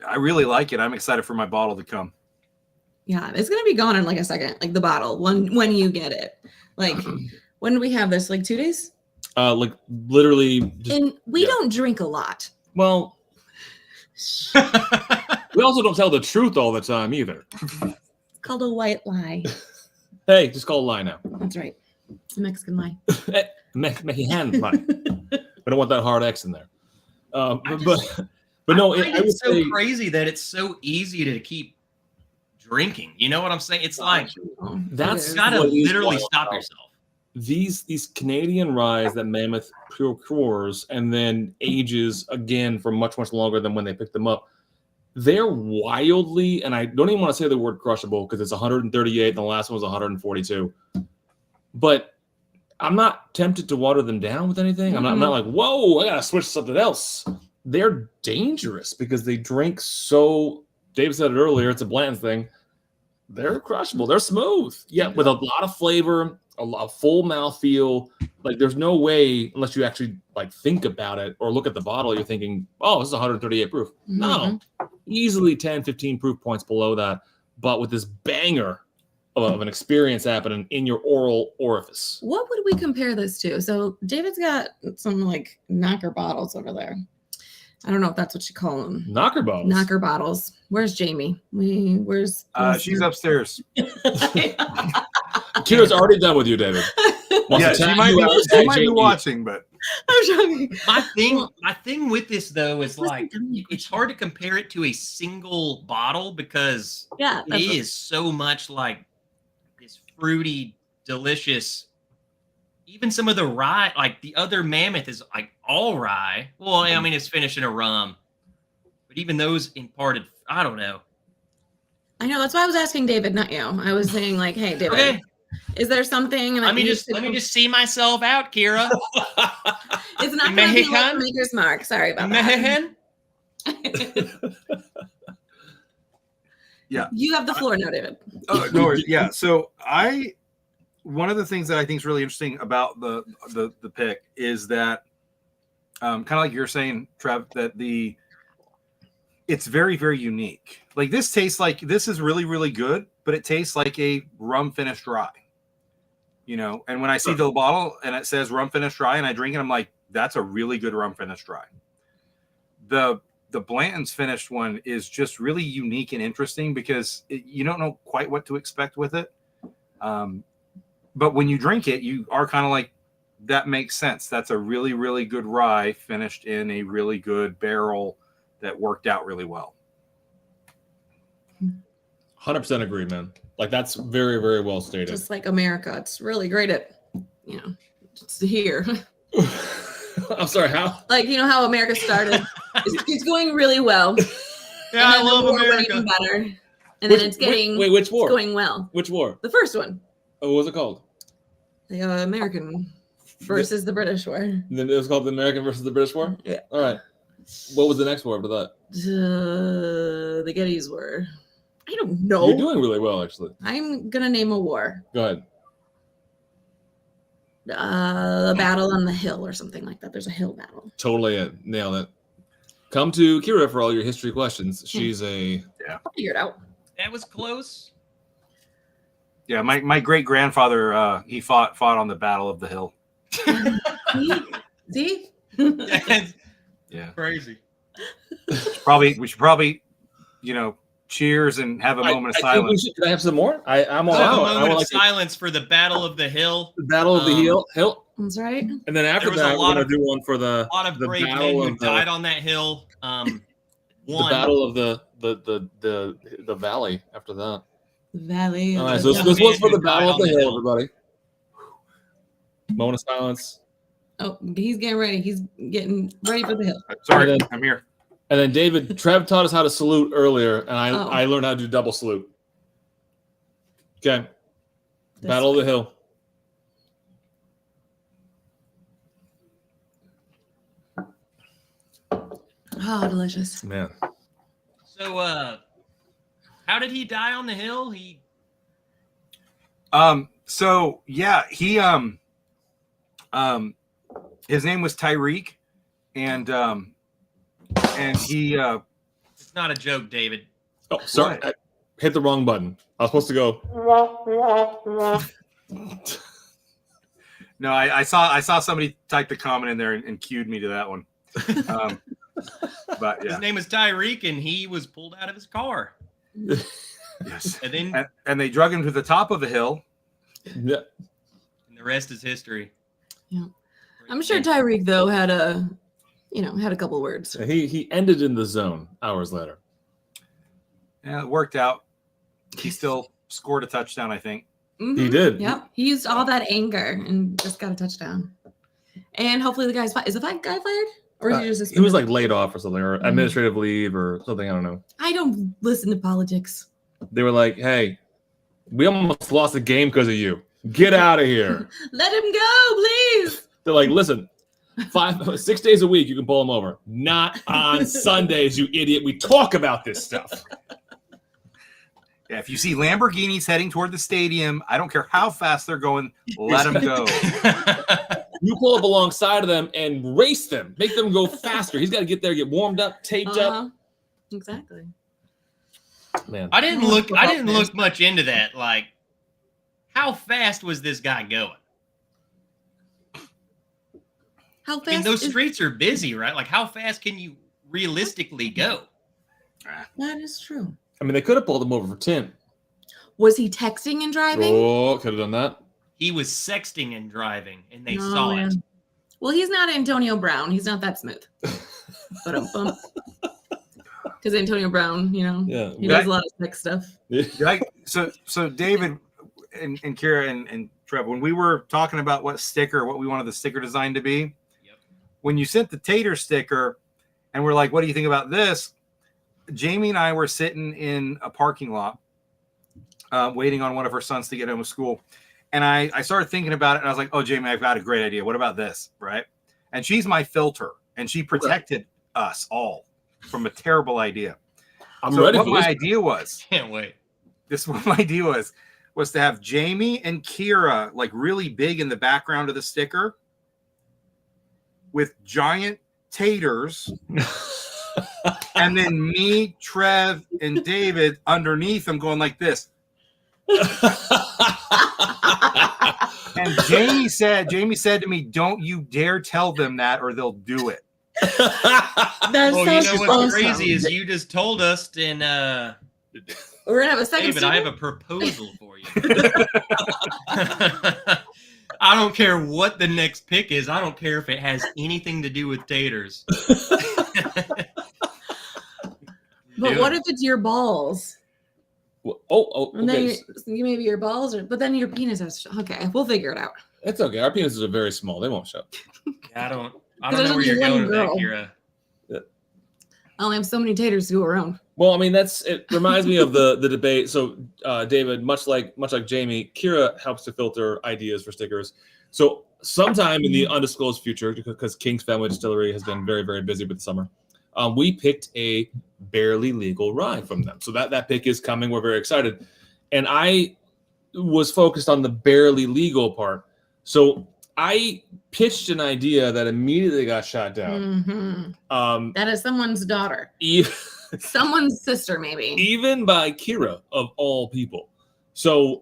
I really like it. I'm excited for my bottle to come. Yeah, it's gonna be gone in like a second, like the bottle when you get it. Like, when do we have this? Like 2 days? Like literally. And we don't drink a lot. Well, we also don't tell the truth all the time either. It's called a white lie. Hey, just call a lie now. That's right. A Mexican lie. Mexican lie. I don't want that hard X in there. But no, I find it's so crazy that it's so easy to keep drinking. You know what I'm saying? It's like that's you gotta literally stop yourself. These Canadian ryes that Mammoth procures and then ages again for much longer than when they picked them up. They're wildly, and I don't even want to say the word crushable because it's 138 and the last one was 142. But I'm not tempted to water them down with anything. I'm not like, whoa, I gotta switch to something else. They're dangerous because they drink so. Dave said it earlier. It's a Blanton's thing. They're crushable. They're smooth. Yeah, with a lot of flavor, a full mouthfeel. Like there's no way unless you actually like think about it or look at the bottle, you're thinking, oh, this is 138 proof. No, easily 10, 15 proof points below that. But with this banger of an experience happening in your oral orifice. What would we compare this to? So David's got some like knocker bottles over there. I don't know if that's what you call them. Knocker bottles. Knocker bottles. Where's Jamie? Where's she's upstairs. Kira's already done with you, David. Yeah, she might be watching, but I'm joking. My thing with this though is like Wasn't it's hard to compare it to a single bottle because Yeah, it is so much like this fruity, delicious. Even some of the rye, like the other Mammoth is like all rye. Well, I mean it's finished in a rum, but even those imparted, I don't know. I know, that's why I was asking David, not you. I was saying like, hey, David, Okay, is there something? let me just see myself out, Kira. It's not going to be like Mexican? Maker's Mark. Sorry about that. Mexican? Yeah. You have the floor now, David. Oh, no worries. Yeah. So one of the things that I think is really interesting about the pick is that kind of like you're saying, Trev, that it's very, very unique. Like this tastes like this is really, really good, but it tastes like a rum finished rye. You know, and when I see the bottle and it says rum finished rye and I drink it, I'm like, that's a really good rum finished rye. The Blanton's finished one is just really unique and interesting because you don't know quite what to expect with it. But when you drink it, you are kind of like, that makes sense. That's a really, really good rye finished in a really good barrel that worked out really well. 100% agree, man. Like that's very, very well stated. Just like America. It's really great at, just here. I'm sorry, how? Like, you know how America started? It's going really well. Yeah, I And then love the war went America. even better. And then it's getting Which war? it's going well. Which war? The first one. Oh, what was it called? The American versus the British War. Then it was called the American versus the British War? Yeah. All right. What was the next war after that? The Gettys War. I don't know. You're doing really well, actually. I'm gonna name a war. Go ahead. A battle on the hill or something like that. There's a hill battle. Totally it. Nailed it. Come to Kira for all your history questions. She's a... I'll figure it out. That was close. Yeah, my great grandfather he fought on the Battle of the Hill. See? Yeah, Crazy. we should probably cheers and have a moment of silence. Can I have some more? I'm all Have a out. moment of like silence for the Battle of the Hill. the Battle of the Hill. That's right. And then after There was that, a we're lot going to of- do one for the A lot of the brave men battle who of the- died on that hill. the One. battle of the valley after that. Valley. All of right, the so this one's for the Died battle of on the the hill, hill. everybody. Moment of silence. Oh, he's getting ready. He's getting ready for the hill. Sorry, And then- I'm here. And then David, Trev taught us how to salute earlier, and Oh. I learned how to do double salute. Okay. This Battle of the Hill. Oh, delicious. Man. So, how did he die on the hill? He So yeah, he his name was Tyreek, and he It's not a joke, David. Oh, sorry. What? I hit the wrong button. I was supposed to go. no, I saw somebody type the comment in there and cued me to that one. But yeah, His name was Tyreek, and he was pulled out of his car. yes. And then And they drug him to the top of the hill. Yeah. the rest is history. Yeah. I'm sure Tyreek though had a couple words. He ended in the zone hours later. Yeah, it worked out. He still scored a touchdown, I think. Mhm. He did. Yep. He used all that anger and just got a touchdown. And hopefully the guy's is the guy fired? Or is he just He was suspended? like laid off or something, or administrative leave or something. I don't know. I don't listen to politics. They were like, "Hey, we almost lost the game because of you. Get out of here." Let him go, please. They're like, "Listen, 6 days a week you can pull him over. Not on Sundays, you idiot. We talk about this stuff." Yeah, if you see Lamborghinis heading toward the stadium, I don't care how fast they're going, let them go. You pull up alongside of them and race them, make them go faster. He's got to get there, get warmed up, taped up. Exactly. Man, I didn't look much into that. Like, how fast was this guy going? How I mean, fast those is streets are busy, right? Like, how fast can you realistically go? that is true. I mean, they could have pulled him over for 10. Was he texting and driving? Oh, could have done that. He was sexting and driving, and they Oh, saw man. it. Well, he's not Antonio Brown. He's not that smooth. Because Antonio Brown, you know, Yeah. he does a lot of sex stuff. Right? So David and Kira and Trev, when we were talking about what we wanted the sticker design to be, when you sent the tater sticker and we're like, what do you think about this? Jamie and I were sitting in a parking lot waiting on one of her sons to get home from school. And I started thinking about it, and I was like, oh, Jamie, I've got a great idea. What about this? Right? And she's my filter, and she protected us all from a terrible idea. I'm so ready what for my this. idea was, Can't wait. what my idea was to have Jamie and Kira like really big in the background of the sticker with giant taters. And then me, Trev, and David underneath them going like this. And Jamie said to me, don't you dare tell them that or they'll do it. That Oh, you sounds know what's awesome. crazy is you just told us, and We're gonna have a second. David, I have a proposal for you. I don't care what the next pick is. I don't care if it has anything to do with taters. But what if it's your balls? And then Okay. maybe your balls, but then your penis is okay. We'll figure it out. It's okay. Our penises are very small. They won't show. I don't There's know where only you're one going with that, girl. Kira. I only have so many taters to go around. Well, I mean, it reminds me of the debate. So, David, much like Jamie, Kira helps to filter ideas for stickers. So, sometime in the undisclosed future, because King's Family Distillery has been very, very busy with the summer, we picked a barely legal rye from them. So that pick is coming. We're very excited. And I was focused on the barely legal part. So I pitched an idea that immediately got shot down. Mm-hmm. That is someone's daughter. Someone's sister, maybe. Even by Kira, of all people. So,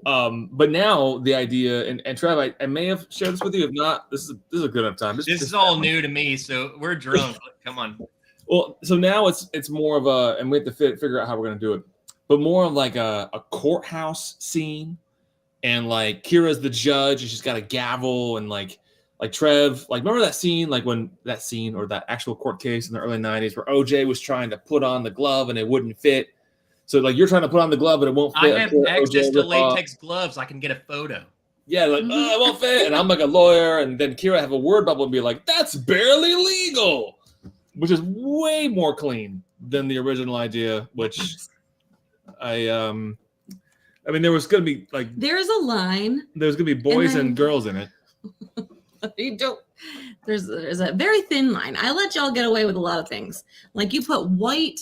but now the idea, and Trev, I may have shared this with you. If not, this is a good enough time. This is all new to me, so we're drunk. Come on. Well, so now it's more of a, and we have to figure out how we're going to do it, but more of like a courthouse scene, and like Kira's the judge, and she's got a gavel, and like Trev, like remember that scene, like when that scene or that actual court case in the early 90s where OJ was trying to put on the glove and it wouldn't fit. So like you're trying to put on the glove, but it won't fit. I have access to latex gloves. I can get a photo. Yeah, like, oh, it won't fit. And I'm like a lawyer, and then Kira have a word bubble and be like, that's barely legal. Which is way more clean than the original idea, which I mean, there was going to be like... There's a line. There's going to be boys and girls in it. You don't... There's a very thin line. I let y'all get away with a lot of things. Like you put white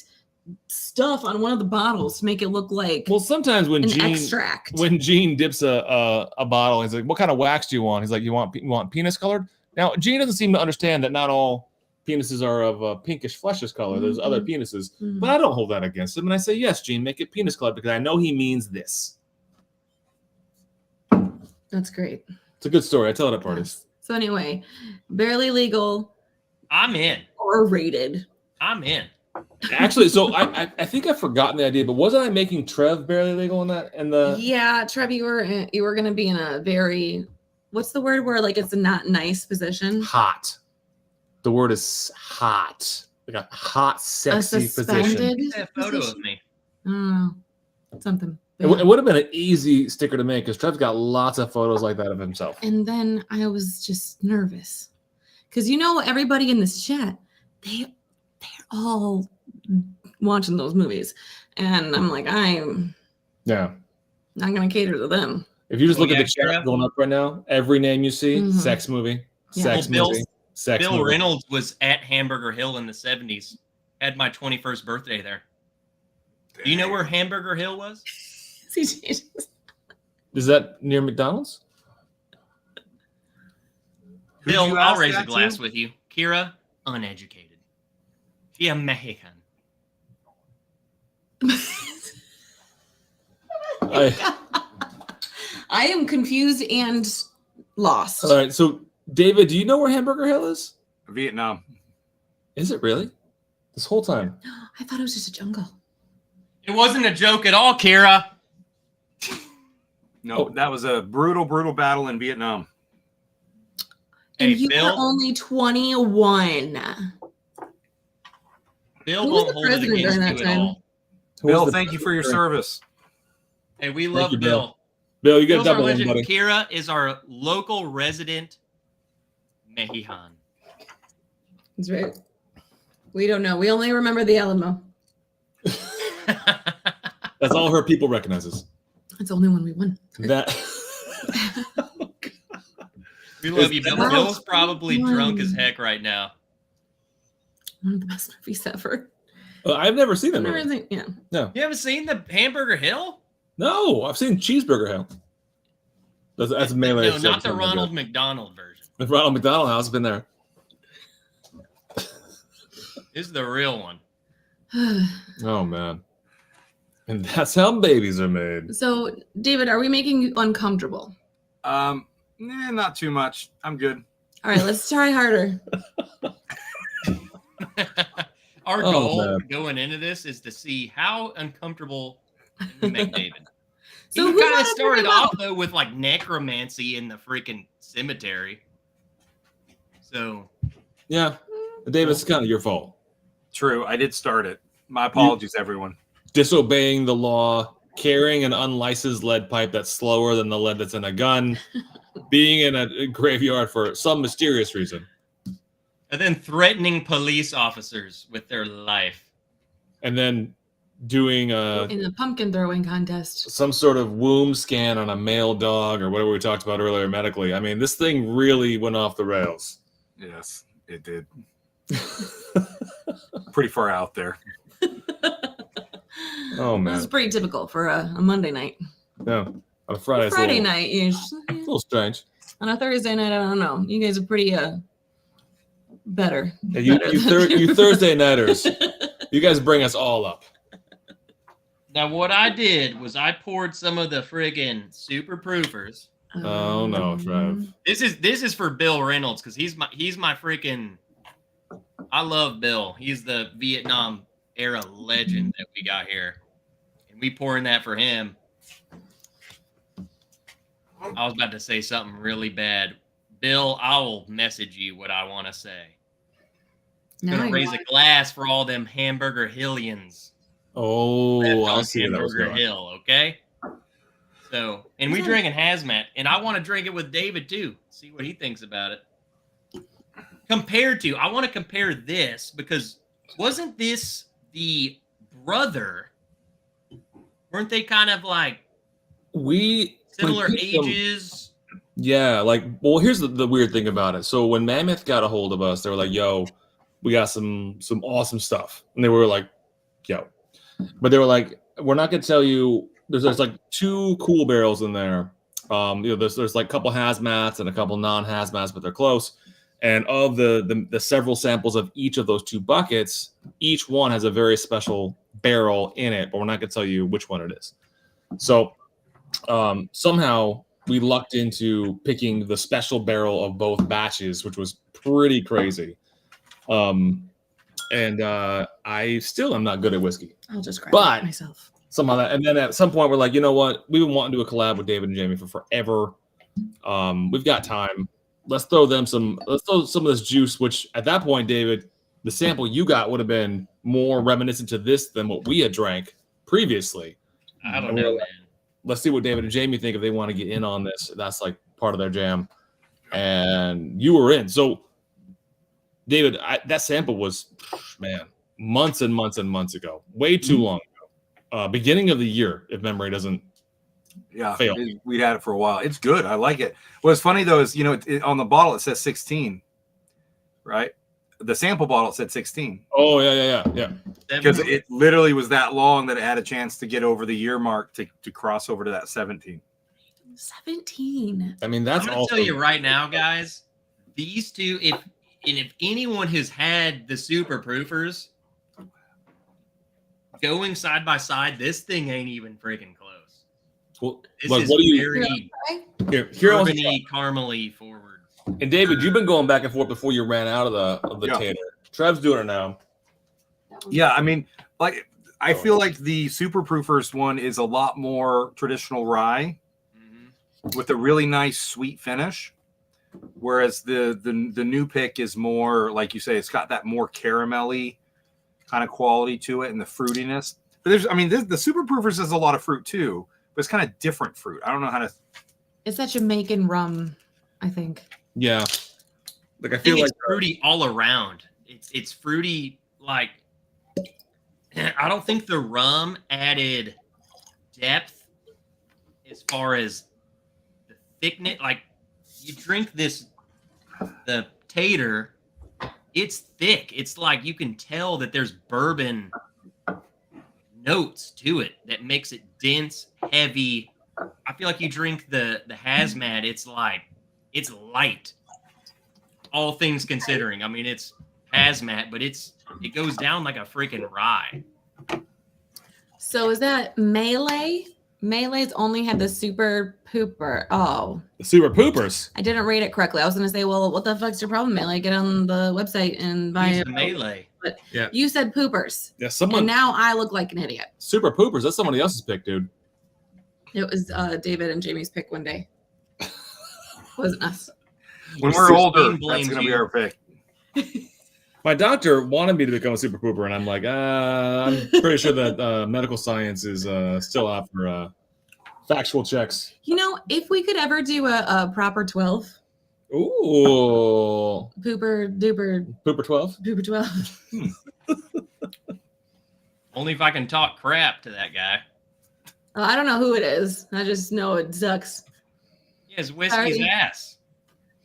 stuff on one of the bottles to make it look like sometimes when extract. When Gene dips a bottle, he's like, what kind of wax do you want? He's like, you want penis colored? Now, Gene doesn't seem to understand that not all penises are of a pinkish fleshish color. There's other penises, but I don't hold that against him. And I say, yes, Gene, make it penis colored because I know he means this. That's great. It's a good story. I tell it at parties. So anyway, barely legal. I'm in. Or rated. I'm in. Actually, so I think I've forgotten the idea, but wasn't I making Trev barely legal in that? Yeah, Trev, you were going to be in a very, what's the word where like it's a not nice position? Hot. The word is hot. Like a hot, sexy position. Get a photo of me. Oh, something. It would have been an easy sticker to make because Trev's got lots of photos like that of himself. And then I was just nervous because everybody in this chat, they're all watching those movies, and I'm like, I'm not gonna cater to them. If you just look at the chat going up right now, every name you see, sex movie, sex movie. Bill Reynolds was at Hamburger Hill in the 70s. Had my 21st birthday there. Do you know where Hamburger Hill was? Is that near McDonald's? Bill, I'll raise a glass with you. Kira, uneducated. She a Mexican. I am confused and lost. All right, so David, do you know where Hamburger Hill is? Vietnam. Is it really? This whole time? I thought it was just a jungle. It wasn't a joke at all, Kira. No, that was a brutal battle in Vietnam. And Hey, you Bill. were only 21. Bill Who was won't the hold it president against during you that at time? all. Bill, thank you for your service. Hey, we Thank love you, Bill. Bill. Bill, you get a Bill's our double one, legend. buddy. Kira is our local resident Mexican. That's right. We don't know. We only remember the Alamo. That's all her people recognizes. It's the only one we won. That. We love you, Bill. Wow. Bill's probably drunk as One. heck right now. One of the best movies ever. I've never seen that I've never movie. seen, yeah. You haven't seen the Hamburger Hill? No, I've seen Cheeseburger Hill. That's mainly. No, not the Ronald McDonald version. The Ronald McDonald House has been there. This is the real one. Oh man, and that's how babies are made. So, David, are we making you uncomfortable? Not too much. I'm good. All right, let's try harder. Our Oh, goal man. going into this is to see how uncomfortable can we make David. So You who kind wanna of talk started about- off though with like necromancy in the freaking cemetery. So Yeah, David, it's kind of your fault. True. I did start it. My apologies, everyone. Disobeying the law, carrying an unlicensed lead pipe that's slower than the lead that's in a gun, being in a graveyard for some mysterious reason, and then threatening police officers with their life. and then doing In the pumpkin throwing contest. some sort of womb scan on a male dog or whatever we talked about earlier medically. I mean, this thing really went off the rails. Yes, it did. Pretty far out there. Oh, man. This is pretty typical for a Monday night. Yeah, on a Friday. it's a Friday little- night. It's a little strange. On a Thursday night, I don't know. You guys are pretty better. Yeah, Better you Thursday nighters, you guys bring us all up. Now what I did was I poured some of the friggin' super proofers. Oh no, Trev. This is for Bill Reynolds because he's my freaking. I love Bill. He's the Vietnam era legend that we got here, and we pouring that for him. I was about to say something really bad. Bill, I will message you what I want to say. I'm gonna Nice. raise a glass for all them Hamburger Hillians. Oh, Left I on see where that was Hamburger going. Hill, okay? So, and we drinking hazmat, and I want to drink it with David too. See what he thinks about it. Compared to, I want to compare this because wasn't this the brother? Weren't they kind of like similar ages? Yeah, like, well, here's the weird thing about it. So when Mammoth got a hold of us, they were like, "Yo, we got some awesome stuff," and they were like, "Yo," but they were like, "We're not gonna tell you." There's like 2 cool barrels in there. There's like a couple hazmats and a couple non-hazmats, but they're close. And of the several samples of each of those 2 buckets, each one has a very special barrel in it, but we're not gonna tell you which one it is. So somehow we lucked into picking the special barrel of both batches, which was pretty crazy. And I still am not good at whiskey. I'll just grab But- it myself. Somehow that, and then at some point we're like, you know what? We've been wanting to do a collab with David and Jamie for forever. We've got time. Let's throw some of this juice, which at that point, David, the sample you got would have been more reminiscent to this than what we had drank previously. I don't know, man. Let's see what David and Jamie think if they want to get in on this. That's like part of their jam. And you were in. So, David, that sample was, man, months and months and months ago. Way too long ago. Beginning of the year, if memory doesn't fail. We'd had it for a while. It's good. I like it. What's funny though is, on the bottle it says 16, right? The sample bottle said 16. Oh, yeah. Because it literally was that long that it had a chance to get over the year mark to cross over to that 17. 17. I mean, that's I'm gonna also tell you right now, guys. These 2, if anyone has had the super proofers going side by side, this thing ain't even freaking close. Well, This like, is what do you very here? bourbon-y, caramely forward. And David, you've been going back and forth before you ran out of the Yeah. tanner. Trev's doing it now. Yeah, I mean, like I feel like the Super Proofers one is a lot more traditional rye with a really nice sweet finish. Whereas the new pick is more, like you say, it's got that more caramelly kind of quality to it and the fruitiness. But the Super Proofers has a lot of fruit too, but it's kind of different fruit. I don't know how to. It's that Jamaican rum, I think. Yeah. Like I think feel like it's fruity all around. It's fruity. Like I don't think the rum added depth as far as the thickness. Like you drink the tater, it's thick. It's like you can tell that there's bourbon notes to it that makes it dense, heavy. I feel like you drink the hazmat, it's light. All things considering. I mean, it's hazmat, but it goes down like a freaking rye. So is that Melee? Melee's only had the Super Pooper. Oh, the Super Poopers. I didn't read it correctly. I was going to say, well, what the fuck's your problem, Melee? Get on the website and buy Use it. the Melee. But Yeah. you said poopers. Yeah, And now I look like an idiot. Super Poopers. That's somebody else's pick, dude. It was David and Jamie's pick one day. Wasn't us. When we're older, Christine blames that's going to be you. our pick. My doctor wanted me to become a super pooper, and I'm like, I'm pretty sure that medical science is still out for factual checks. You know, if we could ever do a proper 12, Ooh. pooper duper Pooper 12? pooper 12. Only if I can talk crap to that guy. I don't know who it is. I just know it sucks. Yeah, his whiskey's Sorry. ass.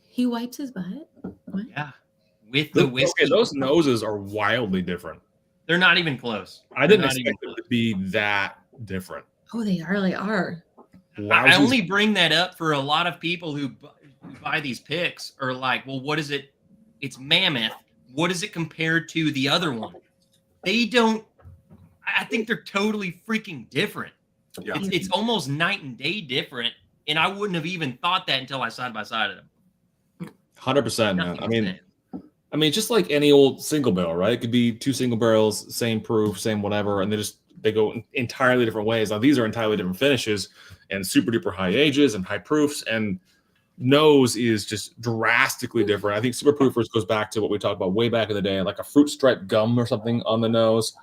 He wipes his butt. What? Yeah. With the whiskey. Okay, those noses are wildly different. They're not even close. I didn't They're not expect even them to be that different. Oh, they really are. I Lousy- only bring that up for a lot of people who buy these picks are like, well, what is it? It's Mammoth. What is it compared to the other one? They don't. I think they're totally freaking different. Yeah. It's almost night and day different, and I wouldn't have even thought that until I side by side of them. 100%, man. Nothing I mean, just like any old single barrel, right? It could be two single barrels, same proof, same whatever, and they go in entirely different ways. Now, these are entirely different finishes and super duper high ages and high proofs, and nose is just drastically different. I think super proofers goes back to what we talked about way back in the day, like a fruit stripe gum or something on the nose,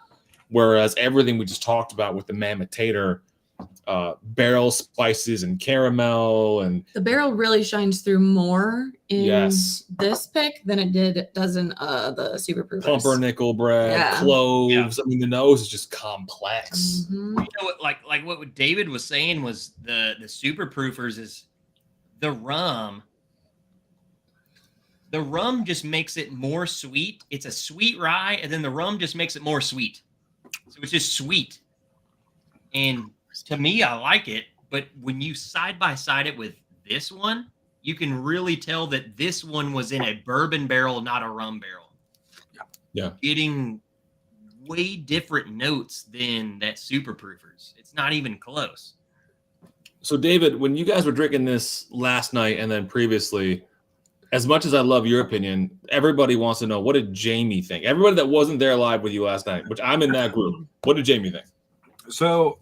whereas everything we just talked about with the Mammoth tater, barrel spices and caramel, and The barrel really shines through more in yes, this pick than it does in the Super Proofers. pumpernickel bread, Yeah. cloves. I mean, the nose is just complex. Mhm. You know what? Like what David was saying was the super proofers is the rum. The rum just makes it more sweet. It's a sweet rye, and then the rum just makes it more sweet. So it's just sweet. And to me, I like it. But when you side by side it with this one, you can really tell that this one was in a bourbon barrel, not a rum barrel. Yeah. Getting way different notes than that super proofers. It's not even close. So, David, when you guys were drinking this last night and then previously, as much as I love your opinion, everybody wants to know, what did Jamie think? Everybody that wasn't there live with you last night, which I'm in that group, what did Jamie think? So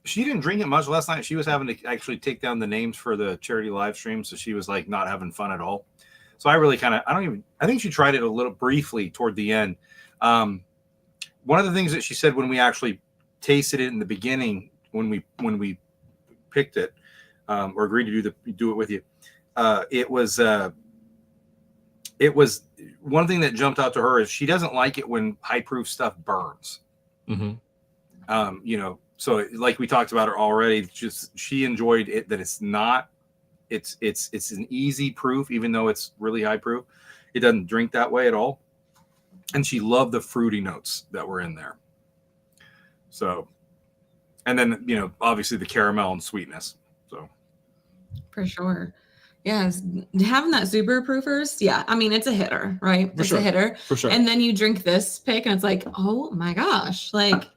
she didn't drink it much last night. She was having to actually take down the names for the charity live stream. So she was like not having fun at all. So I really I think she tried it a little briefly toward the end. One of the things that she said when we actually tasted it in the beginning, when we picked it, or agreed to do it with you, it was one thing that jumped out to her is she doesn't like it when high proof stuff burns. Mm-hmm. So like we talked about her already, just she enjoyed it that it's not, it's an easy proof, even though it's really high proof. It doesn't drink that way at all. And she loved the fruity notes that were in there. So, and then, obviously the caramel and sweetness. So For sure. Yes. Having that Super Proofers. Yeah. I mean, it's a hitter, right? For It's sure. a hitter. For sure. And then you drink this pick and it's like, oh my gosh. Like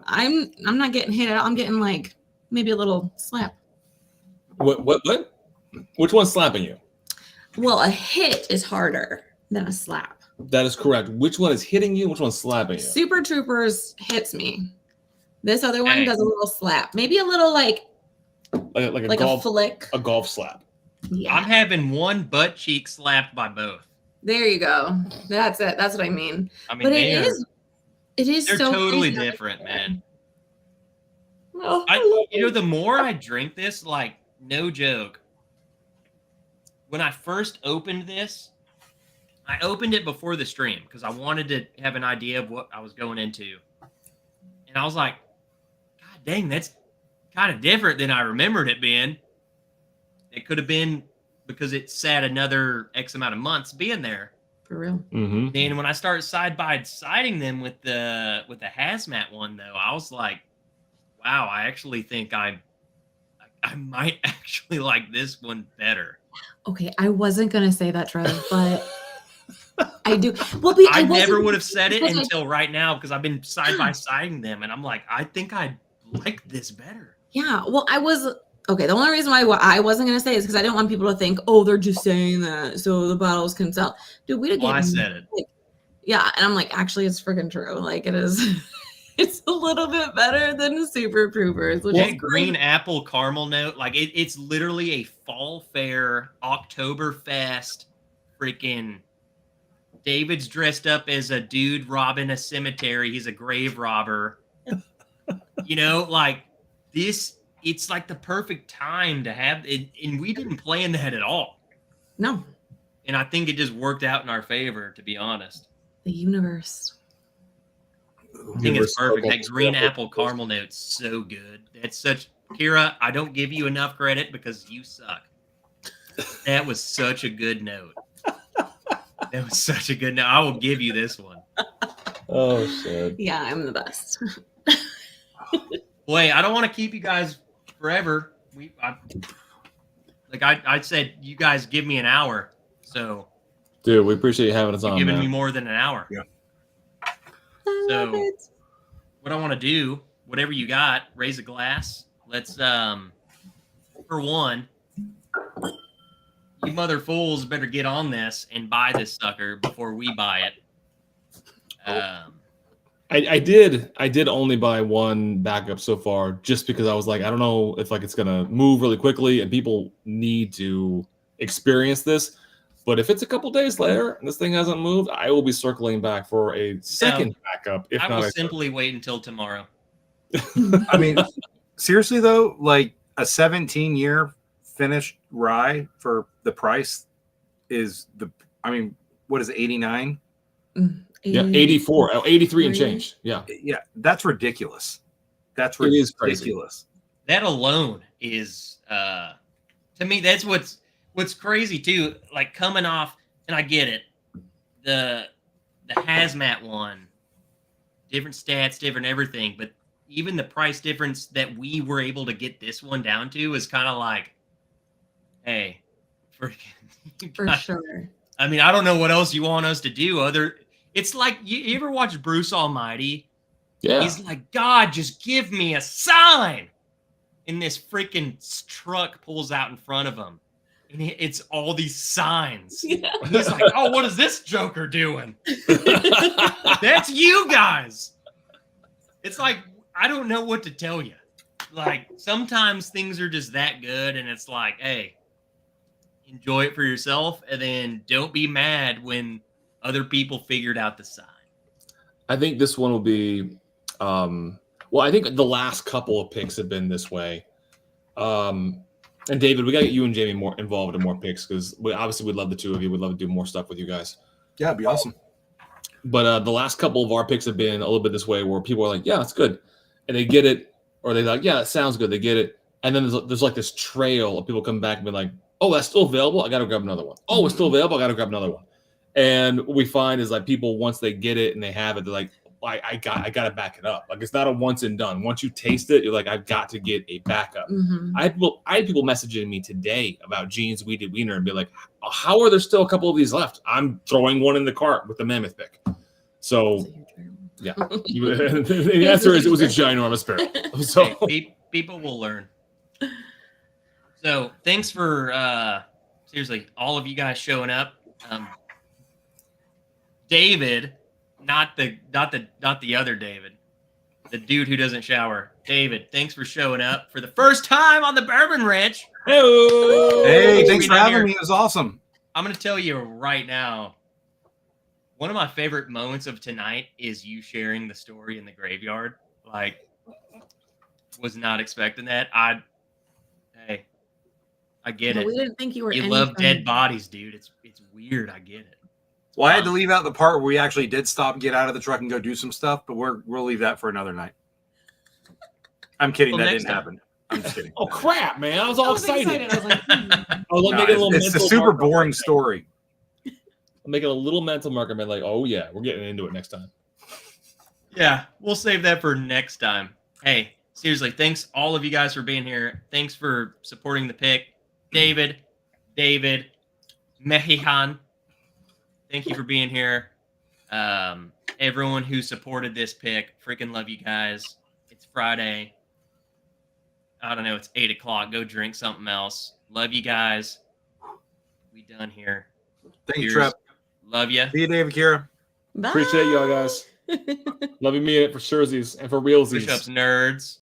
I'm not getting hit. I'm getting like maybe a little slap. What? Which one's slapping you? Well, a hit is harder than a slap. That is correct. Which one is hitting you? Which one's slapping you? Super Troopers hits me. This other one Hey. does a little slap, maybe a little like Like a a golf flick. a golf slap. Yeah. I'm having one butt cheek slapped by both. There you go. That's it. That's what I mean. I mean, But they're it is so totally crazy. different, man. Oh, I love You know, it. the more I drink this, like, no joke. When I first opened this, I opened it before the stream because I wanted to have an idea of what I was going into. And I was like, God dang, that's kind of different than I remembered it being. It could have been because it sat another X amount of months being there. For real. Mm-hmm. Then when I started side by siding them with the hazmat one, though, I was like, wow, I actually think I might actually like this one better. Okay, I wasn't gonna say that, Trev, but I do. Well, I never would have said it until right now because I've been side by siding them, and I'm like, I think I like this better. Yeah. Well, okay. The only reason why I wasn't gonna say it is because I didn't want people to think, oh, they're just saying that so the bottles can sell. Dude, we did Well, I get said it. yeah, and I'm like, actually, it's freaking true. Like it is. It's a little bit better than the Super Proofers. Which That is green apple caramel note, like it's literally a fall fair, Oktoberfest, freaking. David's dressed up as a dude robbing a cemetery. He's a grave robber. You know, like this, it's like the perfect time to have it. And we didn't plan that at all. No, And I think it just worked out in our favor, to be honest. the universe. I think it's perfect. That green apple caramel note's so good. That's such, Kira, I don't give you enough credit because you suck. That was such a good note. That was such a good note. I will give you this one. Oh shit. Yeah, I'm the best. Boy, I don't want to keep you guys forever. I said, you guys give me an hour. So Dude, we appreciate you having us you're on, giving man. me more than an hour. Yeah. I love So it. what I want to do, whatever you got, raise a glass. Let's for one, you mother fools better get on this and buy this sucker before we buy it. I did only buy one backup so far just because I was like, I don't know if like it's gonna move really quickly and people need to experience this. But if it's a couple days later and this thing hasn't moved, I will be circling back for a second backup. If I not, will simply wait until tomorrow. I mean, seriously though, like a 17-year finished rye for the price is what is it, 89? yeah, 84, 83 and change. Yeah, Yeah, that's ridiculous. That's It is crazy. ridiculous. That alone is to me, that's what's crazy too. Like coming off, and I get it, the hazmat one, different stats, different everything, but even the price difference that we were able to get this one down to is kind of like, hey, For sure. I mean, I don't know what else you want us to do other. It's like you ever watch Bruce Almighty? yeah. He's like, God, just give me a sign. And this freaking truck pulls out in front of him. And it's all these signs. Yeah. He's like, oh, what is this Joker doing? That's you guys. It's like, I don't know what to tell you. Like, sometimes things are just that good. And it's like, hey, enjoy it for yourself. And then don't be mad when other people figured out the sign. I think this one will be. Well, I think the last couple of picks have been this way. And David, we got to get you and Jamie more involved in more picks because obviously we'd love the two of you. We'd love to do more stuff with you guys. Yeah, it'd be awesome. But the last couple of our picks have been a little bit this way where people are like, yeah, it's good. And they get it. Or they're like, yeah, it sounds good. They get it. And then there's like this trail of people come back and be like, oh, that's still available. I got to grab another one. Oh, it's still available. I got to grab another one. And what we find is like people, once they get it and they have it, they're like, I got to back it up. Like it's not a once and done. Once you taste it, you're like, I've got to get a backup. Mm-hmm. I had people messaging me today about Gene's Weeded Wiener and be like, how are there still a couple of these left? I'm throwing one in the cart with the Mammoth pick. So yeah, the answer is it was a ginormous barrel. So Hey, people will learn. So thanks for seriously all of you guys showing up. David, not the other David. the dude who doesn't shower. David, thanks for showing up for the first time on the Bourbon Wrench. Hey, thanks for being having here. me. It was awesome. I'm going to tell you right now, one of my favorite moments of tonight is you sharing the story in the graveyard. Like, was not expecting that. I get But it. we didn't think you were. You love anything. dead bodies, dude. It's weird. I get it. Well, I had to leave out the part where we actually did stop and get out of the truck and go do some stuff, but we'll leave that for another night. I'm kidding. Well, that next didn't time. happen. I'm just kidding. Oh crap, man! I was all excited. I was like, I was No, making a little it's a mental super marker. boring story. I'm making a little mental marker. I'm like, oh yeah, we're getting into it next time. Yeah, we'll save that for next time. Hey, seriously, thanks all of you guys for being here. Thanks for supporting the pick. David, Mexican, thank you for being here. Everyone who supported this pick, freaking love you guys. It's Friday. I don't know, it's 8 o'clock. Go drink something else. Love you guys. We done here. Thank you, Cheers. Trev. Love you. See you, Dave Akira. bye. Appreciate y'all guys. Love you, mean it for surezies and for realsies. Push-ups, nerds.